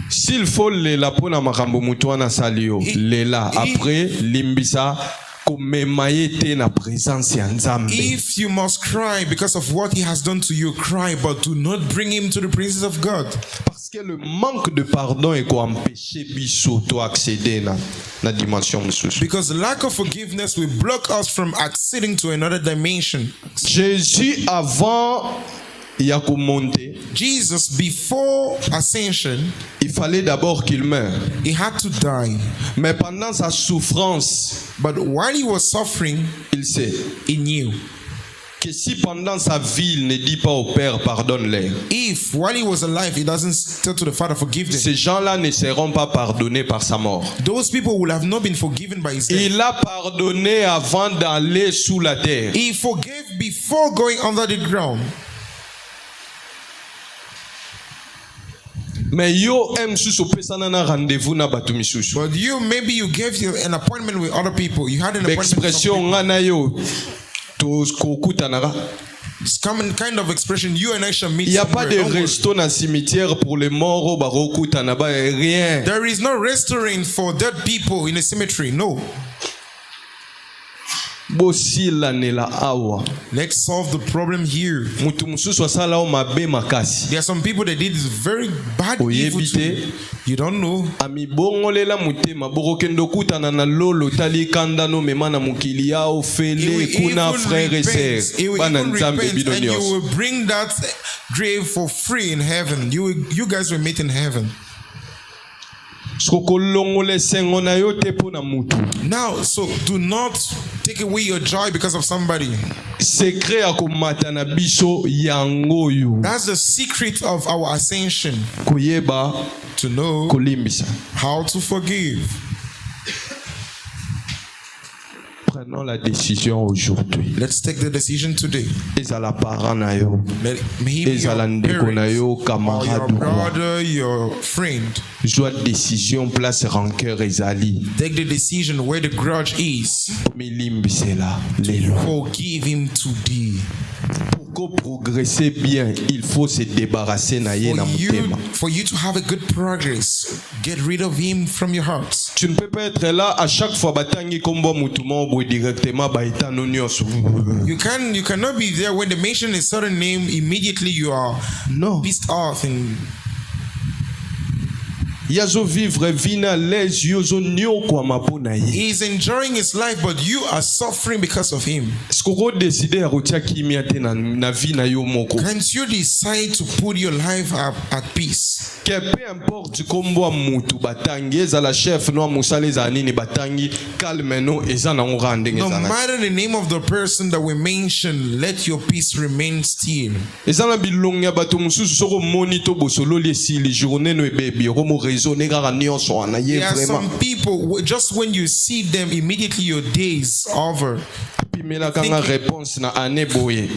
S'il faut lela pona makambo mutu wana salio, lela après limbisa komemaye te na présence ya Nzambe. If you must cry because of what he has done to you, cry, but do not bring him to the presence of God. Parce que le manque de pardon est quoi empêcher biso to accéder na dimension mususu. Because lack of forgiveness will block us from acceding to another dimension. Jésus avant ya komonter, Jesus, before ascension, il fallait d'abord qu'il meure. he had to die. Mais pendant sa souffrance, But while he was suffering, il sait he knew. que si pendant sa vie il ne dit pas au Père pardonne-les, If while he was alive, he doesn't tell to the Father, forgive them, ces gens-là ne seront pas pardonnés par sa mort. those people will have not been forgiven by his death. Il a pardonné avant d'aller sous la terre. He forgave before going under the ground. Mais yo msusu pesana na rendez-vous na batu misusu. But you, maybe you gave an appointment with other people. You had an appointment with some L'expression people. nga na yo to kokutanaka. It's common kind of expression. You and I shall meet Il n'y a pas somewhere. de Don't worry. resto na cimetière pour les morts barokutana ba rien. There is no restaurant for dead people in a cemetery. No. Bosila nela awa. Let's solve the problem here. Mutu mususu asala o mabe makasi. There are some people that did very bad Oyebi evil to te. you. You don't know. Ami bongolela mutema borokendo kutana na lolo tali kanda no mema na mukili yao He fele will kuna even frère et repent. He sœur. will Bana even nzambe repent, and you bidonios. will bring that grave for free in heaven. You guys will meet in heaven. Sokolongole sengo na yo te po na mutu. Now, so do not take away your joy because of somebody. Secret ya komata na biso yango yo. That's the secret of our ascension. Koyeba To know kolimbisa. how to forgive. Prenons la décision aujourd'hui. Let's take the decision today. Ezala parent na yo, Let me be ezala your ndeko na yo, parents, or your camarade ou quoi. brother, your friend. Joie décision place rancœur ezali. Take the decision where the grudge is. Milimbisela lelo. Forgive him today. Pour progresser bien, il faut se débarrasser na ye na mutema. For you to have a good progress, get rid of him from your heart. Tu ne peux pas être là à chaque fois batangi kombo mutumo bo directement ba etano nyonso. You cannot be there when they mention a certain name, immediately you are Non. pissed off and Yazo vivre vina les yozo nyo kwa mapona ye. he's enjoying his life, but you are suffering because of him. Skoko décider à rotia kimia te na vie na yo moko. Can't you decide to put your life at peace? Que peu importe kombo mutu batangi ezala chef no musala ezala nini batangi calme no ezana ngora ndenge No ezana. matter the name of the person that we mention, let your peace remain still. Ezana bilonga bato mususu soko monito bosolo les si les journées no ebebi romo raisonner kaka nyonso ana ye There are vraiment. some people, just when you see them, immediately your day is over. Pimela kanga réponse na ane boye.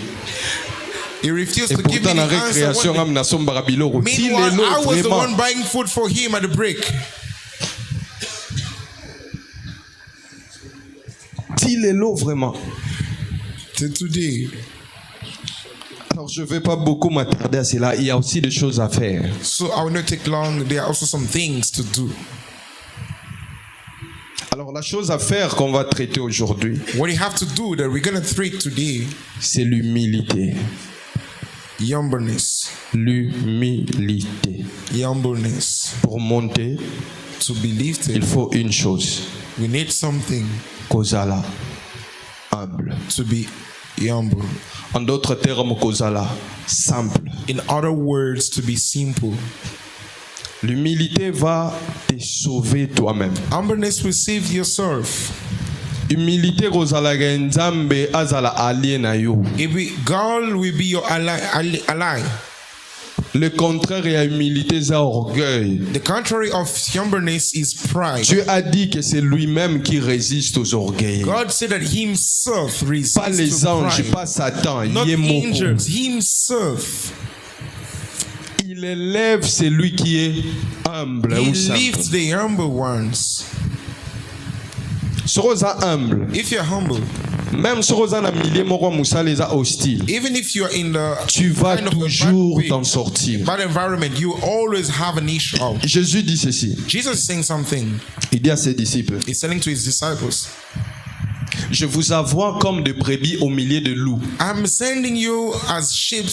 He refused Et to give me pourtant the na answer. récréation am na somba biloko. Ti Meanwhile, lelo I was the one vraiment. buying food for him at the break. Ti lelo vraiment. Till today. Alors je vais pas beaucoup m'attarder à cela. Il y a aussi des choses à faire. So I will not take long. There are also some things to do. Alors la chose à faire qu'on va traiter aujourd'hui, What you have to do that we're going to treat today, c'est l'humilité. humbleness. L'humilité. Humbleness. Pour monter, To be lifted, il faut une chose. we need something Kozala. Humble. to be humble. En d'autres termes, Kozala. Simple. In other words, to be simple. L'humilité va te sauver toi-même. Humbleness will save yourself. Humilité Kozala Nzambe azala allié na yo. God will be your ally. Le contraire et à humilité c'est orgueil. The contrary of humbleness is pride. Dieu a dit que c'est lui-même qui résiste aux orgueils. God said that himself Pas resists les to anges, pride. pas Satan. Not Yemoko. angels, himself. Il élève celui qui est humble He ou simple. lifts the humble ones. Soroza humble. If you're humble, Même soroza na milieu moko musala eza hostile. even if you're in the Tu vas kind of a toujours bad way, t'en sortir. bad environment, you always have an issue out. Jésus dit ceci. Jesus is saying something. Il dit à ses disciples, He's telling to his disciples, je vous envoie comme des brebis au milieu de loups. I'm sending you as sheep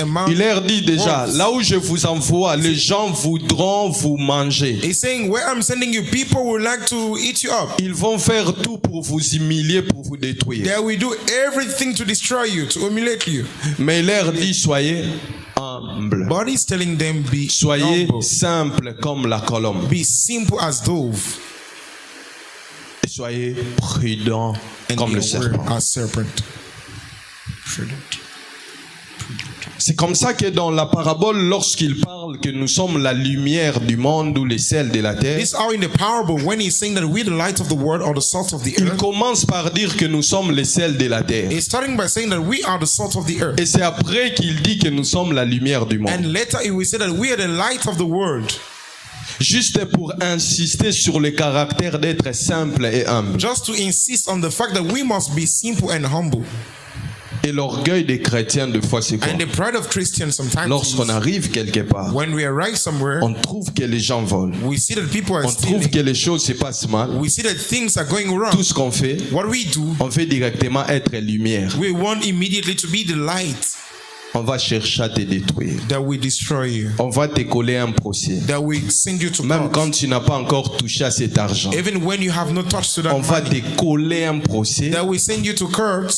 among Il leur dit déjà, wolves. là où je vous envoie, les gens voudront vous manger. He's saying, where I'm sending you, people would like to eat you up. Ils vont faire tout pour vous humilier, pour vous détruire. They will do everything to destroy you, to humiliate you. Mais il leur dit, soyez humbles. But he's telling them, be Soyez humble, simples comme la colombe. be simple as dove, Et soyez prudents and comme be le aware serpent. as serpent. C'est comme ça que dans la parabole, lorsqu'il parle que nous sommes la lumière du monde ou les sels de la terre, This how in the parable, when he's saying that we're the light of the world or the salt of the il earth, commence par dire que nous sommes les sels de la terre. he's starting by saying that we are the salt of the earth. Et c'est après qu'il dit que nous sommes la lumière du monde. And later he will say that we are the light of the world. Juste pour insister sur le caractère d'être simple et humble. Just to insist on the fact that we must be simple and humble. Et l'orgueil des chrétiens, de fois, c'est quoi? And the pride of Christians sometimes Lorsqu'on is arrive quelque part, when we arrive somewhere, on trouve que les gens volent. we see that people are On trouve stealing. que les choses se passent mal. We see that things are going wrong. Tout ce qu'on fait, What we do, on fait directement être lumière. we want immediately to be the light On va chercher à te détruire. that will destroy you, On va te coller un procès. that will send you to Même court. quand tu n'as pas encore touché à cet argent, Even when you have no touch to that on va money, te coller un procès that will send you to court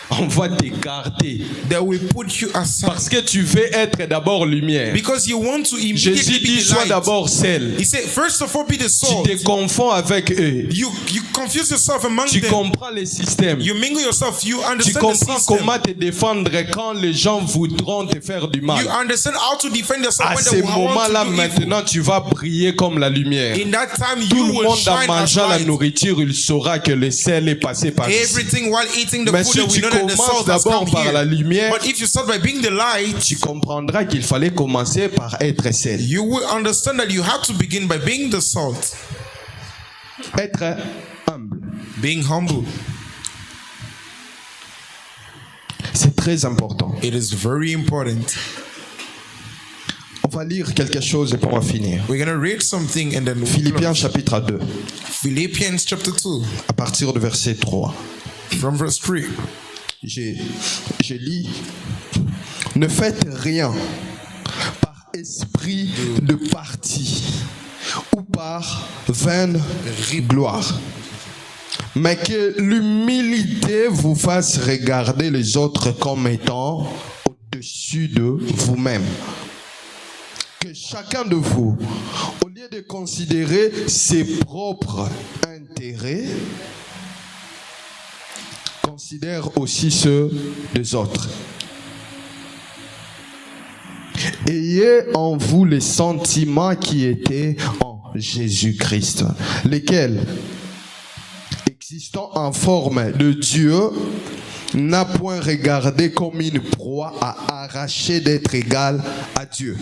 on va t'écarter. They will put you aside. Parce que tu veux être d'abord lumière. Because you want to Jésus immediately dit, be the sois light. d'abord sel. He said, first of all, be the Tu salt. te confonds avec eux. You confuse yourself among Tu them. comprends les systèmes. You mingle yourself. You Tu understand the comprends system. comment te défendre quand les gens voudront te faire du mal. You understand how to defend yourself À when ce they want moment-là, to do evil. maintenant, tu vas briller comme la lumière. In that time, Tout you le will monde en shine as mangeant la light. nourriture, il saura que le sel est passé par ici. Everything while eating the Mais food, si that we tu know that the commences salt has d'abord come par here. la lumière, But if you start by being the light, tu comprendras qu'il fallait commencer par être sel. you will understand that you have to begin by being the salt, Être humble. being humble. C'est très important. It is very important. On va lire quelque chose et puis on va finir. We're going to read something and then we'll Philippiens close. chapitre 2, Philippians chapter 2, à partir du verset 3. from verse 3. Je lis. Ne faites rien par esprit de parti ou par vaine gloire, mais que l'humilité vous fasse regarder les autres comme étant au-dessus de vous-même. Que chacun de vous, au lieu de considérer ses propres intérêts, considère aussi ceux des autres. Ayez en vous les sentiments qui étaient en Jésus-Christ, lesquels, existant en forme de Dieu, n'a point regardé comme une proie à arracher d'être égal à Dieu,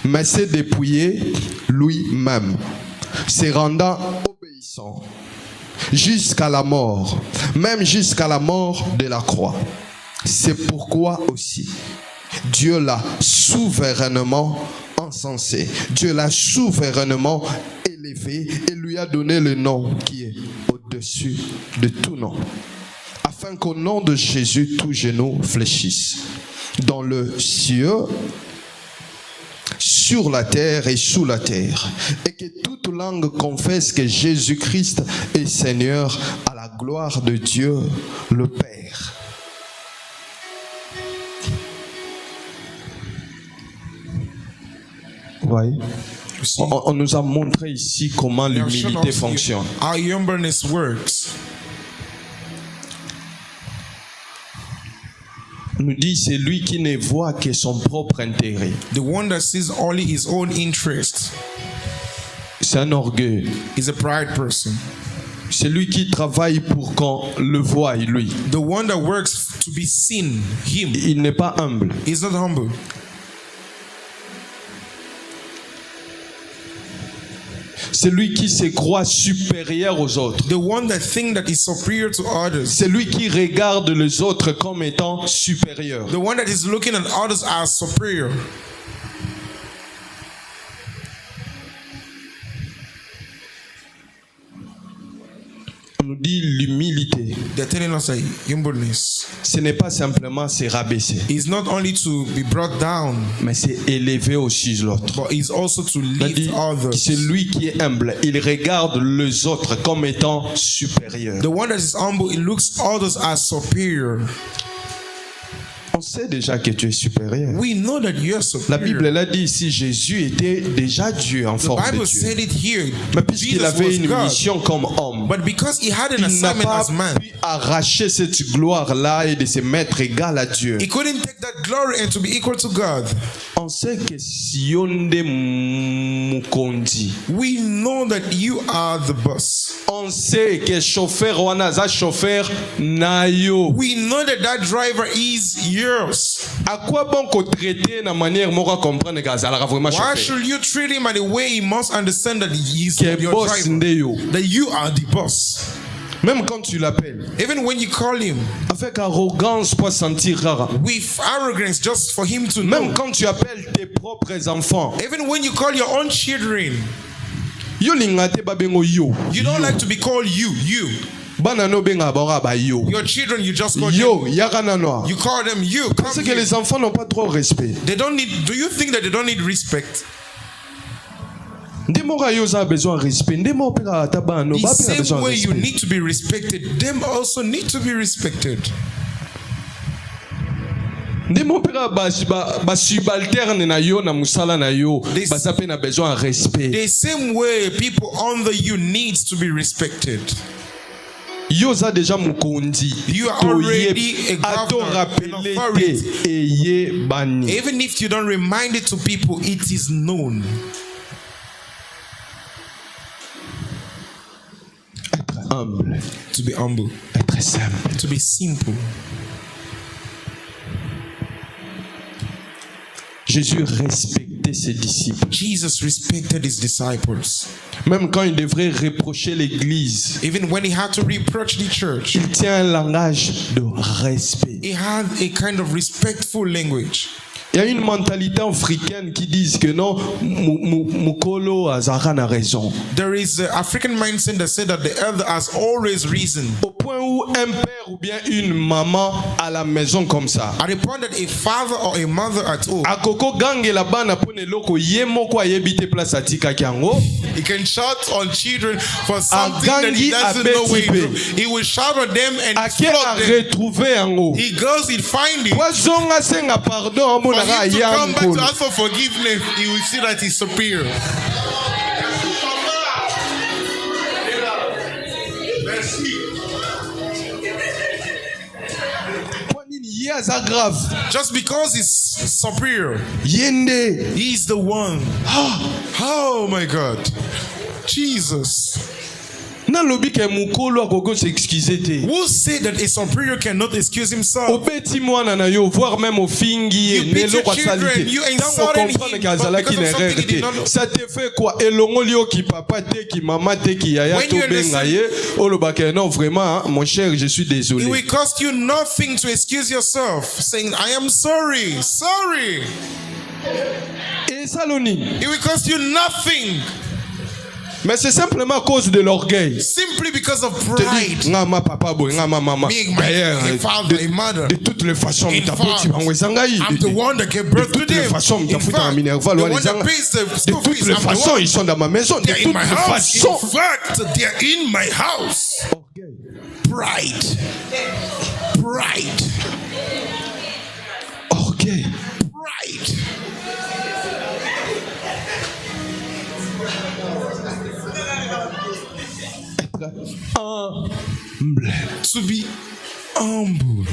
mais s'est dépouillé lui-même, se rendant obéissant jusqu'à la mort, même jusqu'à la mort de la croix. C'est pourquoi aussi Dieu l'a souverainement encensé, Dieu l'a souverainement élevé et lui a donné le nom qui est au-dessus de tout nom, afin qu'au nom de Jésus tout genou fléchisse, dans le ciel, sur la terre et sous la terre, et que toute langue confesse que Jésus-Christ est Seigneur, à la gloire de Dieu le Père. Oui. On nous a montré ici comment l'humilité fonctionne. How humbleness works. On nous dit c'est lui qui ne voit que son propre intérêt. The one that sees only his own interest C'est un orgueil. is a pride person. C'est lui qui travaille pour qu'on le voie, lui. The one that works to be seen, him, Il n'est pas humble. is not humble. C'est lui qui se croit supérieur aux autres. The one that thinks that is superior to others. C'est lui qui regarde les autres comme étant supérieurs. The one that is looking at others as superior. On nous dit l'humilité. They're telling us that humbleness Ce n'est pas simplement se rabaisser, is not only to be brought down, mais c'est élever aussi l'autre. but is also to On dit lift others. c'est lui qui est humble. Il regarde les autres comme étant supérieurs. The one that is humble, it looks others as superior. On sait déjà que tu es supérieur. We know that you are La superior. Bible l'a dit ici, Jésus était déjà Dieu en The forme de Bible Dieu. said it here. Mais puisqu'il Jesus avait was une God. mission comme homme, But because he had an il n'a assignment pas as man, pu arracher cette gloire-là et de se mettre égal à Dieu. he couldn't take that glory and to be equal to God. On sait que Sionde Mukondi. We know that you are the boss. On sait que chauffeur wanaza chauffeur nayo. We know that that driver is yours. À quoi bon qu'on traiter na manière moko comprendre que azalaka vraiment Why chauffeur? should you treat him in a way he must understand that he is Que your boss driver? ndeyo. That you are the boss. Même quand tu l'appelles, Even when you call him avec arrogance pour sentir rare. with arrogance just for him to know. Même quand tu appelles tes propres enfants, Even when you call your own children, yo lingate babengo yo. you don't like to be called you. Bana no benga bora ba yo. Your children, you just call Yo, them. yakana noa. You call them you. Come Parce que here. les enfants n'ont pas trop respect. They don't need. Do you think that they don't need respect? Ndemo rayoza a besoin de respect. Ndemo pera tabano The ba pera same besoin de way you respect. need to be respected, them also need to be respected. nde mopera basubalterne na yo na musala na yo baza pe na besoin ya respect. The same way people under you needs to be respected. Yo za déjà mukonzi. You are already a governor, an authority. Eye bani. Even if you don't remind it to people, it is known. Être humble. To be humble. Être simple. To be simple. Jésus respectait ses disciples. Jesus respected his disciples. Même quand il devrait reprocher l'église, Even when he had to reproach the church, il tient un langage de respect. he had a kind of respectful language. Il y a une mentalité africaine qui dit que non, Mukolo Azara a raison. There is an African mindset that said that the elder has always reason. Au point où un père ou bien une maman à la maison comme ça, At the point that a father or a mother at home, akoko gange la bana pone loko yemoko ayebite place atika kiango. he can shout on children for something that he doesn't know way through. He will shout on them and Ake a flog them. retrouver yango. He goes, he find it. Wazonga senga pardon For amona him to come back to yamko. ask for forgiveness, he will see that he's superior. Yaza grave. Just because he's superior, Yende. he's the one. Oh my God. Jesus. Na lobi ke mukolo akoko s'excuser te. Who said that a superior cannot excuse himself? Obeti mwana na yo voire même ofingi You beat nelo your kwa children, salite. you Tango insulted comprendre him, que azala but ki because of n'erreur something he did not te. know. Ça te fait quoi? Elongo lio ki papa te ki maman te ki yaya When to you benga understand- ye. Oloba ke non vraiment hein, mon cher je suis It désolé. will cost you nothing to excuse yourself, saying, I am sorry, sorry. Et saloni. It will cost you nothing, Mais c'est simplement à cause de l'orgueil. simply because of Te pride. dis nga ma papa boy nga ma maman. Being D'ailleurs, a father, a de mother. toutes les façons In mtapoti fact, bango ezangai. I'm the one that gave birth to toutes les them. façons In mtafuta na fact, Minerval the wana one that ezanga. pays the De school toutes fees, les I'm the façons one. ils sont dans ma maison. De They're in toutes my les house. façons. In fact, they're in my house. Pride. Pride. Orgueil. Pride. Humble. To be humble.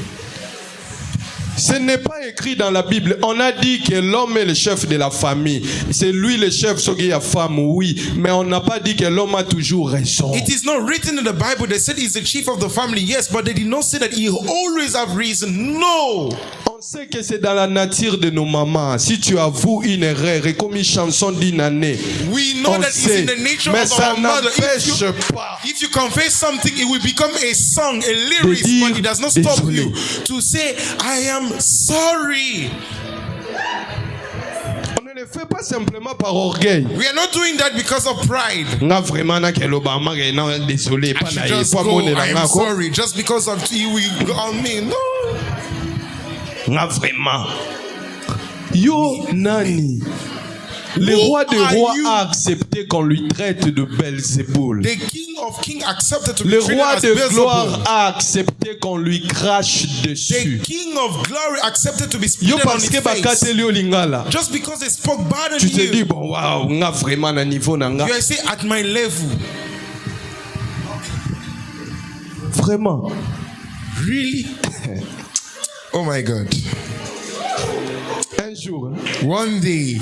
Ce n'est pas écrit dans la Bible. On a dit que l'homme est le chef de la famille. C'est lui le chef, ce qui est femme, oui. Mais on n'a pas dit que l'homme a toujours raison. It is not written in the Bible. They said he's the chief of the family, yes, but they did not say that he always have reason. No. On sait que c'est dans la nature de nos mamans. Si tu avoues une erreur, et comme une chanson d'une année, We know on that it's sait. in the nature Mais of ça our mother. n'empêche pas. If you confess something, it will become a song, a lyrics, dire but it does not stop désolé. you to say, I am sorry. On ne le fait pas simplement par orgueil. We are not doing that because of pride. Nga vraiment na keloba manga non désolé I pas should na just pas go, mon I am na ko. sorry, just because of you will go on me. No. Nga vraiment. Yo nani. Le Who roi des are rois you? a accepté qu'on lui traite de Belzéboul. The king of kings accepted to be Le treated roi as de Beelzebub. gloire a accepté qu'on lui crache The dessus. king of glory accepted to be Yo spitted on parce his que face. bakateli o lingala. Just because they spoke bad Tu on te dis you. bon waouh, nga vraiment na niveau na nga. You are saying at my level. Vraiment. Really? Oh my God. Un jour, hein, One day,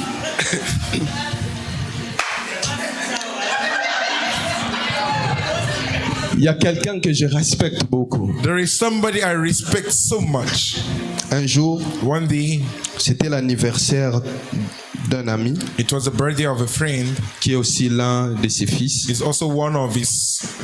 il y a quelqu'un que je respecte beaucoup. there is somebody I respect so much. Un jour, One day, c'était l'anniversaire d'un ami it was the birthday of a friend. qui est aussi l'un de ses fils. He's also one of his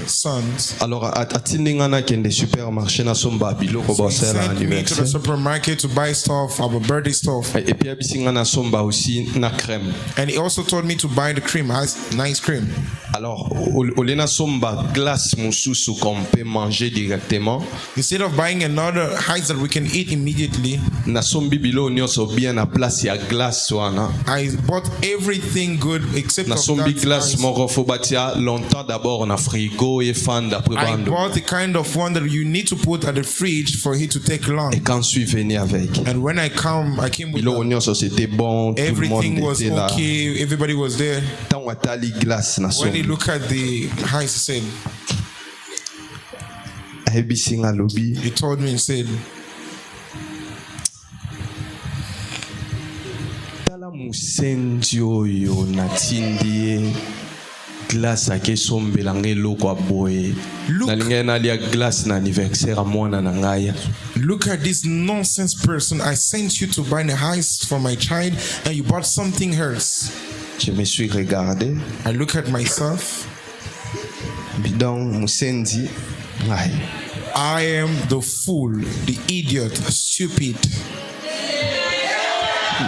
sons. Alors, atindinga na kende supermarché na somba biloko So he basala sent me to the anniversaire. supermarket to buy stuff, our birthday stuff. Et puis abisinga na somba aussi na crème. And he also told me to buy the cream, nice cream. Alors, au lieu de somba glace moussousou qu'on peut manger directement, Instead of buying another ice that we can eat immediately, na sombi bilo nyonso bien na place ya glace wana. I bought everything good except Na of sombi that glace ice. moko faut batia longtemps d'abord na frigo et fan d'après I bando. bought the kind of one that you need to put at the fridge for it to take long. Et quand je suis venu avec, And when I came with bilo that. nyonso c'était bon, tout le monde Everything was était là. okay. Everybody was there. Tant watali glace na When he sombi. looked at the ice, he said, Ayebisi nga lobi. he told me, he said, Tala musenzi oyo natindi ye glace ake sombela nga eloko aboye. Look. Nalingai nalia glace na anniversaire ya mwana na ngai. look at this nonsense person. I sent you to buy the ice for my child and you bought something else. Je me suis regardé. I look at myself. Bidon musenzi. Ngai. I am the fool, the idiot, stupid.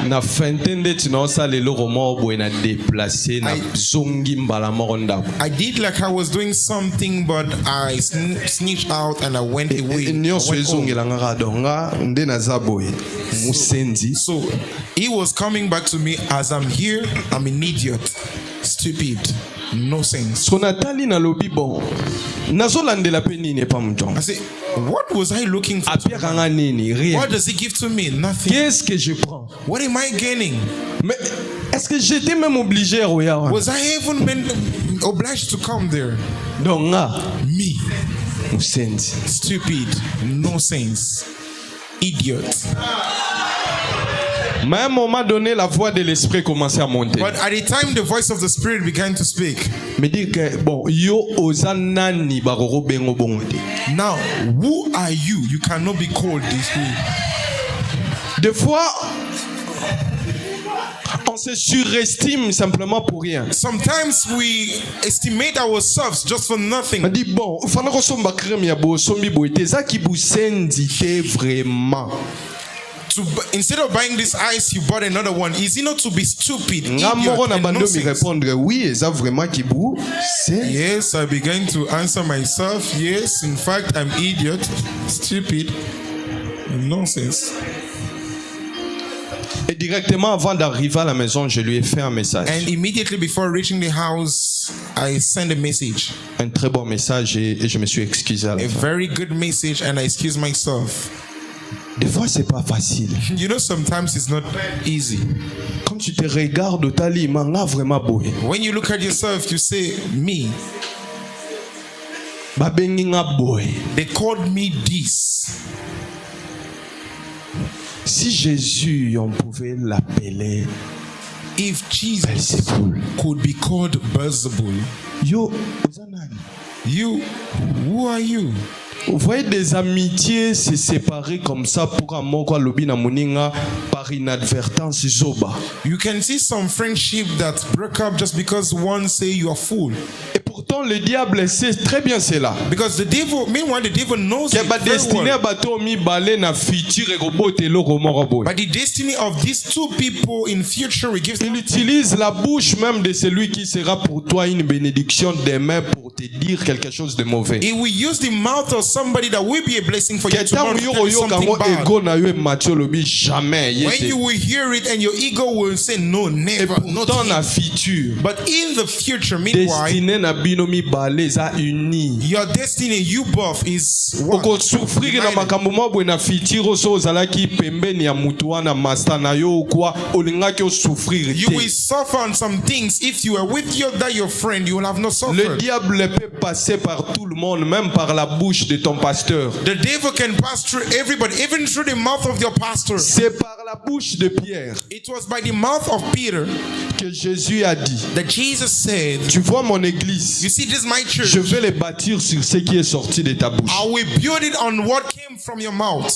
Na fentende tinosa lelo romo boye na déplacer na I- zongi mbala moko ndako. I did like I was doing something, but I snitched out and I went away. I Nyonso went home. ezongela nga donga nde naza boye. Musenzi. So he was coming back to me as I'm here. I'm an idiot, stupid, no sense. So natali na lobi bon. Nazolandela pe nini pa mutonga. I say, what was I looking for? Apiaka nga nini? Rien. What does he give to me? Nothing. Qu'est-ce que je prends? What am I gaining? Mais est-ce que j'étais même obligé à regarder? Was I even obliged to come there? Donc nga Me, musenzi. stupid, no sense, idiot. Mais à un moment donné, la voix de l'esprit commençait à monter. But at the time the voice of the Spirit began to speak. Me dire que bon, yo ozanani baroro bengo bongo te. Now, who are you? You cannot be called this way. Des fois, on se surestime simplement pour rien. Sometimes we estimate ourselves just for nothing. On dit bon, fana ko somba crème ya bo sombi bo te za ki busendi te vraiment. Instead of buying this ice, you bought another one. Is it not to be stupid? Nga moko Idiot, na and bando mi nonsense? répondre oui, eza vraiment ki bu. C'est Yes, I began to answer myself. Yes, in fact, I'm idiot, stupid, nonsense. et directement avant d'arriver à la maison, je lui ai fait un message. And immediately before reaching the house, I sent a message, Un très bon message et je me suis excusé à la a fin. very good message, and I excused myself. Des fois, c'est pas facile. You know, sometimes it's not easy. Quand tu te regardes, Tali, manga vraiment beau. When you look at yourself, you say, me. Babengi nga boy. They called me this. Si Jésus, on pouvait l'appeler If Jesus Belzebul. could be called Beelzebul, Yo, ozanani. you, who are you? Vous voyez des amitiés se séparer comme ça pour un mot quoi lobina moninga par inadvertance zoba. You can see some friendship that broke up just because one say you are fool. Et pourtant le diable sait très bien cela. Because the devil, meanwhile, the devil knows Que it ba very destiné well. bato mi balé na futur et robote loko moko boy. But the destiny of these two people in future, we give Il utilise la bouche même de celui qui sera pour toi une bénédiction demain pour te dire quelque chose de mauvais. It will use the mouth of somebody that will be a blessing for you Que tomorrow tant to yo tell you yo something kango bad. ego na yo Mathieu lobi jamais When yete. you will hear it and your ego will say no, Et never, not pourtant na him. futur But in the future, meanwhile, destiné na bino mi balé za uni. your destiny, you both is one. Oko souffrir na United. makambo mabwe na futur oso ozalaki pembeni ya mutu wana master na yo kwa olingaki o souffrir You will te. suffer on some things. If you are with your friend, you will have no Le suffer. diable peut passer par tout le monde, même par la bouche de ton pasteur. The devil can pass through everybody, even through the mouth of your pastor. C'est par la bouche de Pierre It was by the mouth of Peter que Jésus a dit, that Jesus said, tu vois mon you église, see, this is my church. je vais les bâtir sur ce qui est sorti de ta bouche. I will build it on what came from your mouth.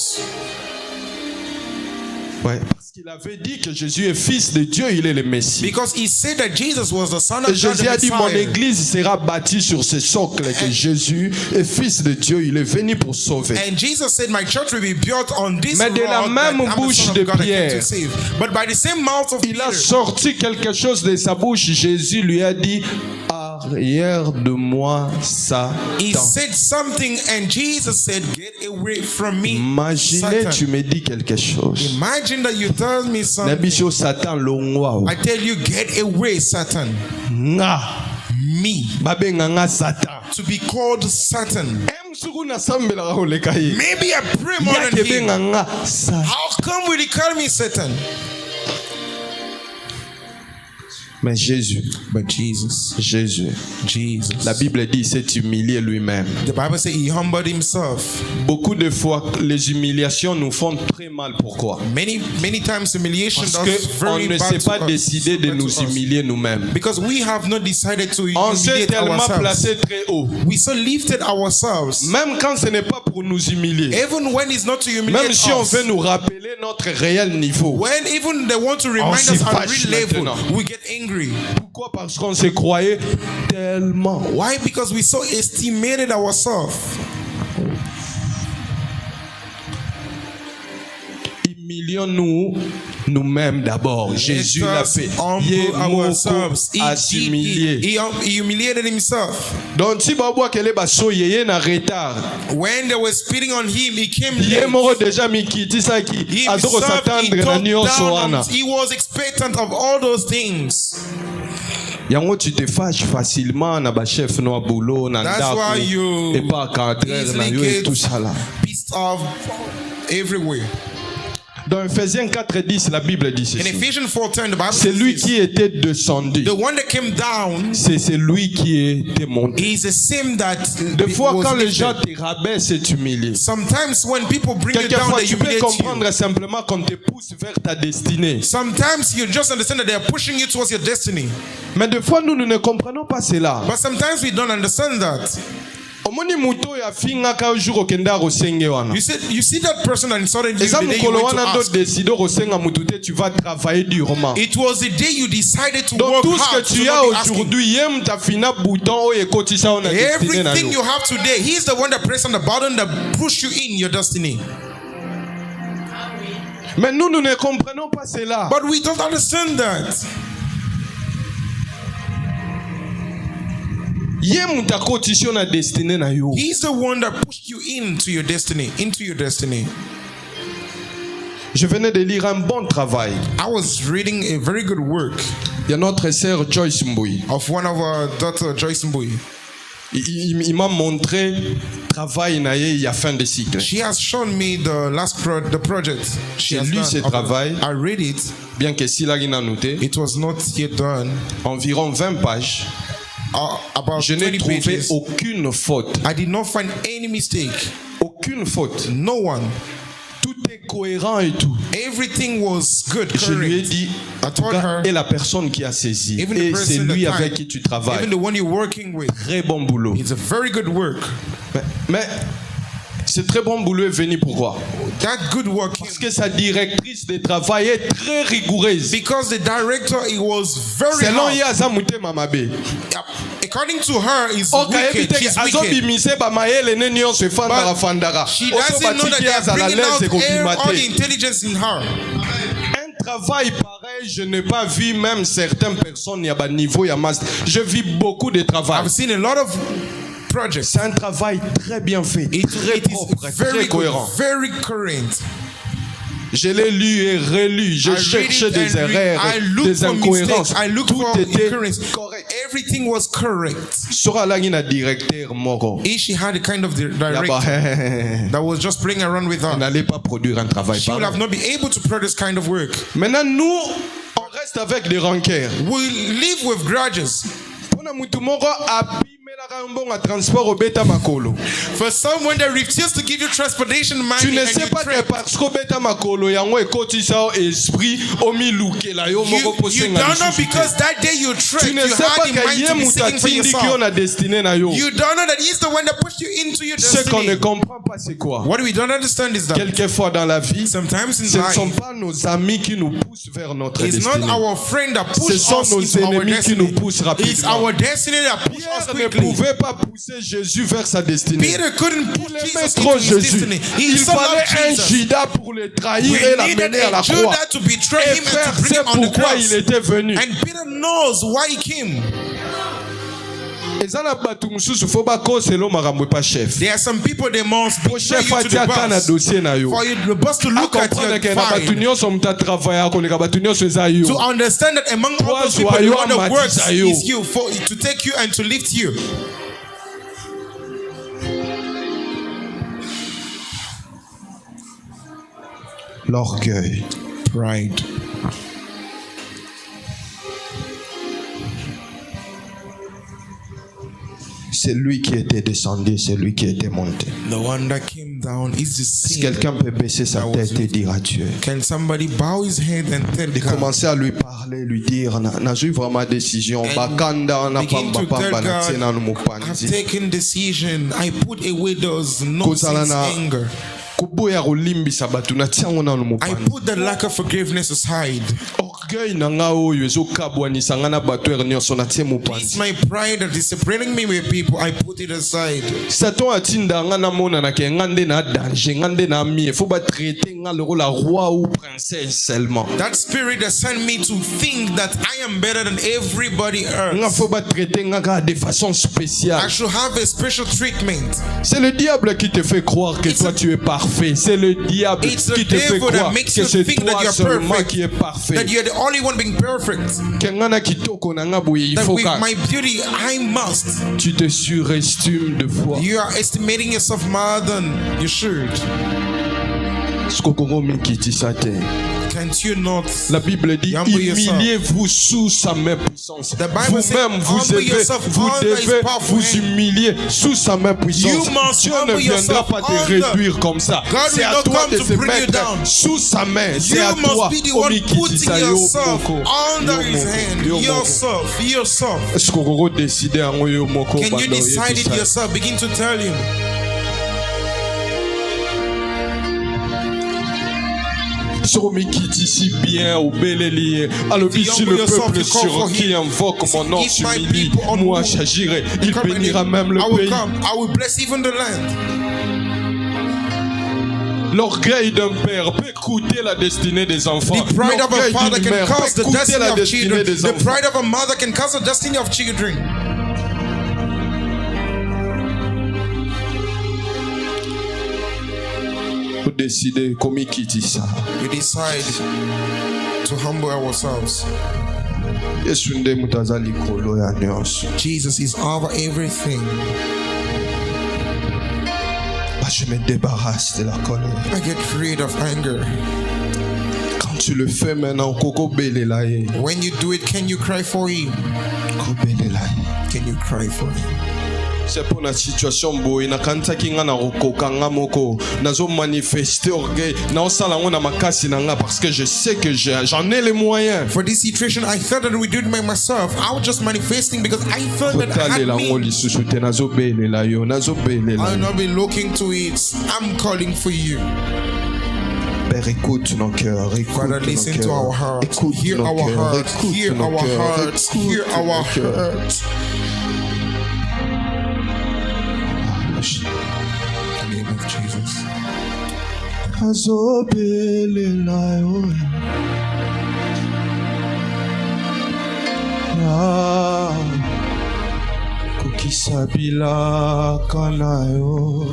Ouais. Parce qu'il avait dit que Jésus est fils de Dieu, il est le Messie. Because he said that Jesus was the son Et of God, Jésus the a dit, mon Messiah. église sera bâtie sur ce socle que Jésus est fils de Dieu, il est venu pour sauver. And Jesus said, my church will be built on this Mais de la rock même that I'm the bouche son of de God that came Pierre, to save. But by the same mouth of Il a Peter, sorti quelque chose de sa bouche. Jésus lui a dit, ah, arrière de moi, Satan. He said something and Jesus said, get away from me, Imaginez, tu Satan. me dis quelque chose. Imagine that you tell me something. Nabiso Satan longwa. I tell you, get away, Satan. Nga. Me. Babenga nga Satan. To be called Satan. Msuku na sambela ga oleka ye. Maybe I pray more than Yake him. benga nga Satan. How come will he call me Satan? Mais Jésus, But Jesus. la Bible dit, il s'est humilié lui-même. The Bible says he humbled himself. Beaucoup de fois, les humiliations nous font très mal. Pourquoi? Many times humiliation Parce does qu'on very ne bad s'est to pas us. décidé de nous humilier nous-mêmes. Because we have not decided to On s'est humiliate tellement ourselves. placé très haut. We so lifted ourselves. Même quand ce n'est pas pour nous humilier. Even when it's not to humiliate Même si on us. veut nous rappeler notre réel niveau. When even they want to remind s'y us our fâche real level, maintenant. we get angry. Pourquoi? Parce qu'on se croyait tellement. Why? Because we so estimated ourselves. Humilions-nous nous-mêmes d'abord. Jésus l'a fait. Humble ourselves. À s'humilier. He humiliated himself. Donc si babwa kele baso yeye na retard. When they were spitting on him, he came Ye late. moko déjà mikiti saki. Azoko Himself, he s'attendre na talked nyonso down wana. on- he was expectant of all those things. Yango tu te fâches facilement na ba chef no boulot na That's ndako why you et pas cadreur na yo et tout ça là. Pissed off everywhere. Dans Ephésiens 4:10 la Bible dit In ceci. Ephesians 4:10, the Bible C'est says lui this. qui était descendu. The one that came down C'est lui qui était monté. is the same that Des fois was quand les lifted. gens te rabaissent, c'est humilié. Sometimes when people bring you down, Quelquefois they tu peux humiliate you. comprendre simplement qu'on te pousse vers ta destinée. Sometimes you just understand that they are pushing you towards your destiny. Mais des fois nous ne comprenons pas cela. But sometimes we don't understand that. Omoni muto ya finga ka jour okenda rosenge wana. You see that person that insulted you Eza the day you mukolo went to wana do ask. décider rosenga mutute tu vas travailler durement. It was the day you decided to Donc work tout ce hard que to tu as not be asking. aujourd'hui, yem ta fina bouton o ekotisa ona destinée na Everything yo. you have today, he's the one that pressed on the button that pushed you in your destiny. Mais nous ne comprenons pas cela. But we don't understand that. Yem ta kotisa na destinée na yo. He's the one that pushed you into your destiny. Je venais de lire un bon travail. I was reading a very good work Il y a notre sœur Joyce Mbui. of one of our daughter, Joyce Mbui. Il m'a montré travail na ye il y a fin de cycle. She has shown me the project she J'ai has lu done. ce travail. I read it. Bien que si la a noté, It was not yet done. environ 20 pages. About Je n'ai 20 trouvé pages. aucune faute. I did not find any mistake. Aucune faute. No one. Tout est cohérent et tout. Everything was good. Je lui ai Correct. dit, I told her, et la personne qui a saisi, even the et person c'est lui that avec time, qui tu travailles. even the one you're working with, Très bon boulot. it's a very good work. Mais ce très bon boulot est venu pourquoi? That good work Parce came que sa directrice de travail est très rigoureuse. because the director, it was very Selon hard. ye aza mutema mabe. According to her, is okayebi wicked. te She's wicked. azobimise bamayele ne nyonso efandaka fandaka She oso doesn't know that batiki they are azala bringing lese out kokima all the te. intelligence in her. Un travail pareil, je n'ai pas vu même certaines personnes ya ba niveau ya master. Je vis beaucoup de travail. I've seen a lot of projects. C'est un travail très bien fait, très It propre, is very très good, cohérent. very current. Je l'ai lu et relu. Je I read cherchais it des and read. erreurs, I looked des for incohérences. mistakes. I looked Tout for était incoherence. correct. Everything was correct. Sora langi na directeur moko. If she had a kind of Yaba, director that was just playing around with on her, n'allait pas produire un travail she would pareil. have not been able to produce kind of work. Maintenant, nous, on reste avec des rancœurs. We live with grudges. Pona mutu moko abimelaka mbongo transport obeta makolo. For someone that refused to give you transportation money Tu ne and sais you pas que trip, parce qu'obeta makolo yango ekotisa o esprit omilukela yo moko you posenga don't know lisusu te. because that day you tripped, Tu ne you sais pas had in que mind ye to be mutu singing for atindiki yo yourself. na destinée na yo. You don't know that he's the one that pushed you into your Ce qu'on ne destiny. comprend pas c'est quoi? What we don't understand is that Quelquefois dans la vie, sometimes ce in ne sont life, pas nos amis qui nous poussent vers notre it's not destinée. our friend that Ce pushes sont us nos into our ennemis qui nous destiny. poussent It's rapidement. our destiny that pushes us Pierre ne quickly. pouvait pas pousser Jésus vers sa destinée. Peter couldn't push Il aimait Jesus trop into his Jésus. destiny. He Il so loved fallait un Jesus. Judas pour le trahir We et needed l'amener à la a croix. Judah to betray Et him Pierre and to bring sait him on the pourquoi il cross. était venu. And Peter knows why he came. ezana batu mususu faut ba koselo makambo pa chef. There are some people they must betray Chef you to the atia kana boss. dossier na yo. For you, the boss to look at comprendre que your na batu file. nyonso muta travailler ko leka batu nyonso eza yo. To understand that among all those people, the one that works is you, for to take you and to lift you. L'orgueil. Pride. C'est lui qui était descendu, c'est lui qui était monté. The one that came down is the Si sin. quelqu'un peut baisser sa tête et dire à Dieu, Can somebody bow his head and tell de God? commencer à lui parler, lui dire, n'a eu vraiment décision. Bakanda na Begin pamba to tell pamba na tena no God, I've mupanzi. taken decision. I put away those Kozala nonsense na anger. kuboya kolimbisa batu na tiango na no I mupanzi. put the lack of forgiveness aside. Orgueil na nga oyo ezokabwanisa nga na bato er nyonso na tie It's mupanzi. my pride that is separating me with people. I put it aside. Satan atinda nga na mona na ke nga nde na danger, nga nde na mie. Faut ba traiter nga le rôle roi ou princesse seulement. That spirit that sent me to think that I am better than everybody Nga else. faut ba traiter nga ka de façon I spéciale. should have a special treatment. C'est le diable qui te fait croire que toi tu es parfait. C'est le diable It's the qui te fait devil that croire makes que you c'est think that toi you're seulement perfect. qui est parfait. That you're the only one being perfect. Que nga na kitoko na nga boye, il That faut with que my beauty, I must. tu te surestimes de fois. You are estimating yourself more than you should. Skokoro mikiti sate. Can't you not? La Bible dit Humble yourself. humiliez-vous sous sa main puissance. The Bible says, Vous-même vous humble yourself under his devez powerful vous hand. humilier sous sa main puissance. You must Dieu ne humble viendra yourself pas te under. réduire comme ça. God C'est will à not toi come de to se bring you mettre down. sous sa main. C'est à You toi. must be the one putting yourself under his hand. Yo Yourself. Est-ce qu'on va décider en yo moko Can you bando decide it yebisa? yourself? Begin to tell him. Sur mikiti si bien au beleli. Alors si humble le yourself, peuple you call sur for qui him. invoque mon nom If my s'humilie, people on moi whom j'agirai. Il Come and bénira même le I will pays. come. I will bless even the land. L'orgueil d'un père peut coûter la destinée des enfants. The pride of a L'orgueil father d'une can mère cause peut the coûter destiny la of destinée children. des The enfants. pride of a mother can cause the destiny of children. Vous décidez comment quitter ça. We decide to humble ourselves. Yesu nde mutaza likolo ya nyonso. Jesus is over everything. Je me débarrasse de la colère. I get rid of anger. Quand tu le fais maintenant, koko belela ye. When you do it, can you cry for him? Koko belela ye. Can you cry for him? C'est pour la situation boy na kanta kinga na rokoka nga moko nazo manifester orgueil na osala ngo na makasi na nga parce que je sais que j'en ai les moyens. For this situation, I thought that we did by myself. I was just manifesting because I thought that I had Totalela ngo me. lisusu te nazo belela yo nazo belela. I'll not be looking to it. I'm calling for you. Père, écoute nos cœurs, écoute Father, nos listen to our cœurs, hearts. écoute Hear nos our cœurs, hearts. écoute Hear nos our cœurs, hearts. écoute Hear our nos cœurs. hearts. In the name of Jesus. Nazo belela yo. Ya kokisabila kana yo.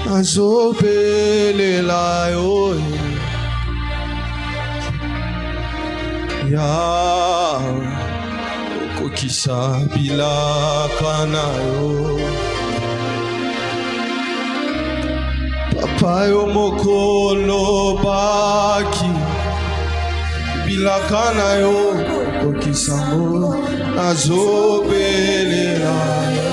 Nazo belela yo. Ya kokisabila kana yo. Papa yo mokolo baki bilaka na yo kokisango nazobelela yo.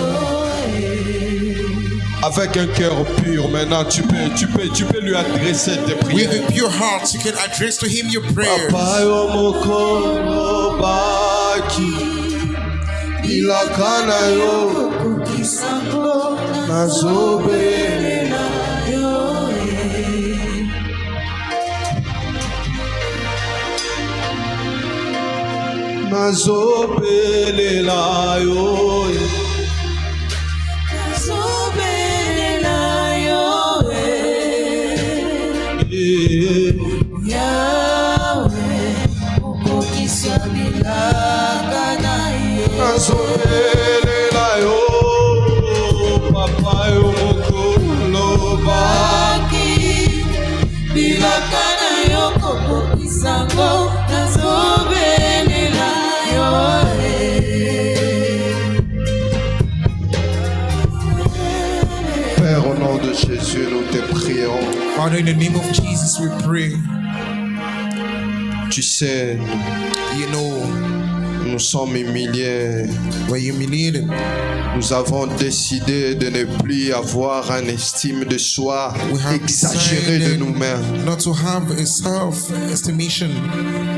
Avec un cœur pur, maintenant tu peux lui adresser tes prières. With a pure heart, you can address to him your prayers. Papa yo mokolo baki bilaka na yo kokisango nazobelela yo. Nazobelela yo. nazobelela yo papa yo mokolo baki bilaka na yo kokokisango nazobelela yo Père, au nom de Jésus, nous te prions. Father, in the name of Jesus, we pray. Tu sais, You know, nous sommes humiliés. we're humiliated. Nous avons décidé de ne plus avoir une estime de soi We have exagérée de decided nous-mêmes. not to have a self-estimation,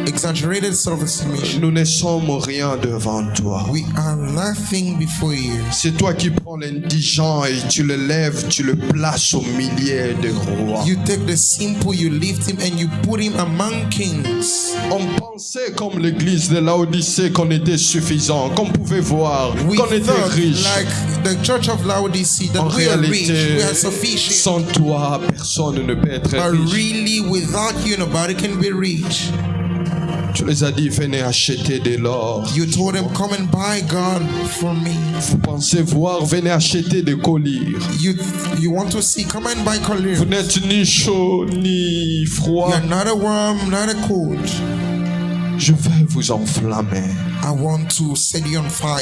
exaggerated self-estimation. Nous ne sommes rien devant toi. We are nothing before you. C'est toi qui prends l'indigent et tu le lèves, tu le places au milieu des rois. You take the simple, you lift him, and you put him among kings. On pensait comme l'église de Laodicée qu'on était suffisant, qu'on pouvait voir, We qu'on était thought, riche. like the church of Laodicea, that En we are rich, réalité, we are sufficient. sans toi, personne ne peut être But riche. really, without you, nobody can be rich. Tu les as dit, venez acheter de l'or. You told them, come and buy God for me. Vous pensez voir, venez acheter des colliers. You want to see, come and buy collier. Vous n'êtes ni chaud ni froid. You're not a warm, not a cold. Je vais vous enflammer. I want to set you on fire.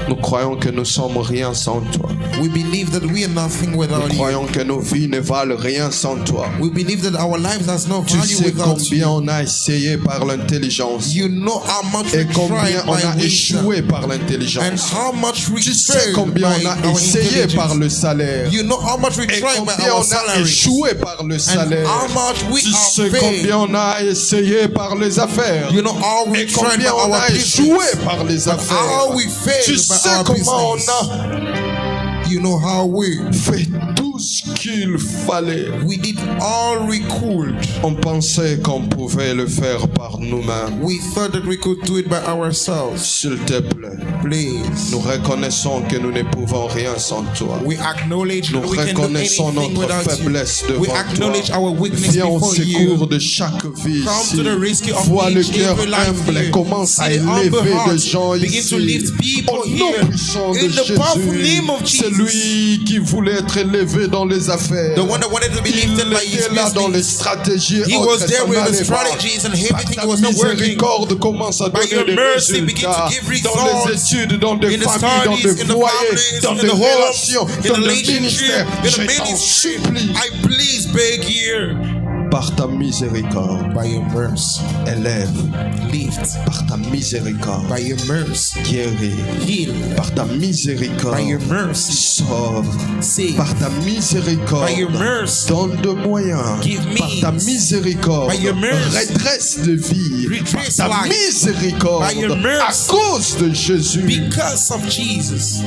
Nous croyons que nous sommes rien sans toi. We believe that we are nothing Nous without you. croyons que nos vies ne valent rien sans toi. We believe that our lives has no Tu value sais without combien you. on a essayé par l'intelligence You know how much we et combien tried on by a wisdom échoué par and l'intelligence. how much we Tu sais failed combien by on a our essayé par intelligence. le salaire You know how much we et tried by combien our on a salaries. échoué par le And salaire. how much we Tu are sais failed. combien on a essayé par les affaires You know how we et tried by combien on our a business. échoué par les How affaires. we failed Tu by sais our comment on business. a You know how we fait tout ce qu'il fallait. did all we could. On pensait qu'on pouvait le faire par nous-mêmes. We thought that we could do it by ourselves. S'il te plaît, Please. nous reconnaissons que nous ne pouvons rien sans toi. We acknowledge Nous that we can do reconnaissons anything notre without faiblesse you. We devant acknowledge toi. our weakness Viens au before secours you. de chaque vie Come ici. to the rescue of Vois le each cœur every life humble here. et commence à See the humble élever des hearts gens begin to ici. lift people Au nom here. puissant de In the powerful Jésus, name of c'est Jesus. lui qui voulait être élevé dans les affaires. The one that wanted to be Il lifted by his était là dans les business. stratégies. He autres, was there ça with the n'allait pas. strategies and Par everything ta was not working. miséricorde commence à By donner your des mercy, begin to résultats give dans les results études, dans des in the familles, dans studies, des in the foyers, families, dans in des the homes, relations, in the dans le relationship, ministère. in the Je t'en ministry. supplie, I please beg here. par ta miséricorde, By your mercy, élève. lift. Par ta miséricorde, By your mercy, guéris. heal. Par ta By your miséricorde, mercy, sauve. save. Par ta miséricorde, By your mercy, donne de moyens. give Par ta means. miséricorde, By your mercy, redresse de vie. redress Par ta life. miséricorde, By your à mercy, cause de Jésus, because of Jesus,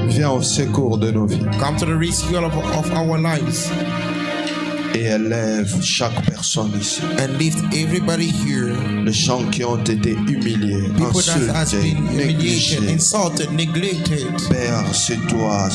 viens au secours de nos vies come to the rescue of our lives et élève chaque personne ici. and lift everybody here. Les gens qui ont été humiliés, People that has insultés, been humiliated, négligés. insulted, neglected. Père, c'est toi,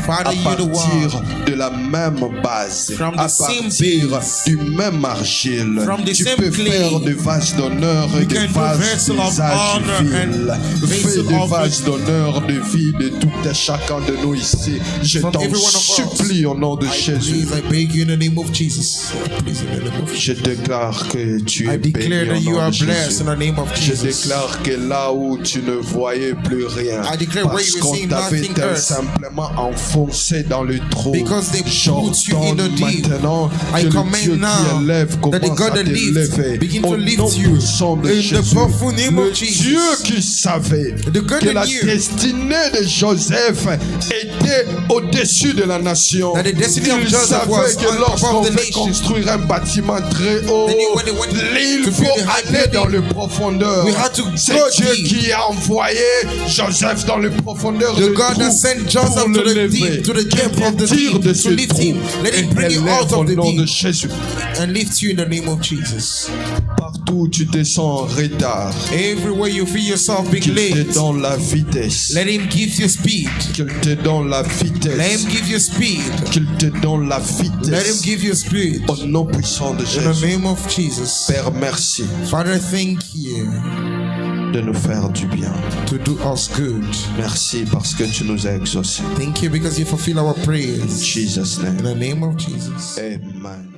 Father, à you're the partir de la même base, From à the same partir base, du même argile, from the tu same peux clay, faire des vases d'honneur et you des can do vases vessel of d'usage honor vil. and Fais vessel des of- vases d'honneur de vie de tout et chacun de nous ici. Je From t'en every one of us. supplie au nom de Jésus. Please, I beg you in the name of Jesus. Please, in the name of Jesus. Je déclare que tu I es declare béni that au you nom are de blessed Jésus. in the name of Je Jesus. déclare que là où tu ne voyais plus rien, I declare where parce you were qu'on seeing t'avait nothing tout else. simplement enfoncé dans le trou. Because they put you in the J'ordonne deep. maintenant I que le command Dieu now qui élève that the commence God à that te lifts lever. begin to Au lift nom you puissant de in the Jésus. powerful name Le of Jesus. Dieu qui savait The God que that la knew destinée de Joseph était au-dessus de la nation. that the destiny of Il Joseph savait was que on lorsqu'on above the veut nation. construire un bâtiment très haut, Then when they went il to faut build a high aller dans building, le profondeur. we had to C'est go Dieu deep. qui a envoyé Joseph dans le profondeur The de God that trou sent Joseph pour to le the lever. deep, to the depth of the Tire deep, de to ce lift trou him. Let him et bring you out élève of au the nom de deep Jésus. and lift you in the name of Jesus. Partout où tu te sens en retard, Everywhere you feel yourself being qu'il te late, donne la vitesse. let him give you speed. Qu'il te donne la Let vitesse. him give you speed. Qu'il te donne la Let him vitesse. give you speed. Au nom puissant de In the Jésus. name of Jesus. Père, merci. Father, thank you. de nous faire du bien. to do us good. Merci parce que tu nous as exaucés. Thank you because you fulfill our In prayers. Jesus' In name. the name of Jesus. Amen.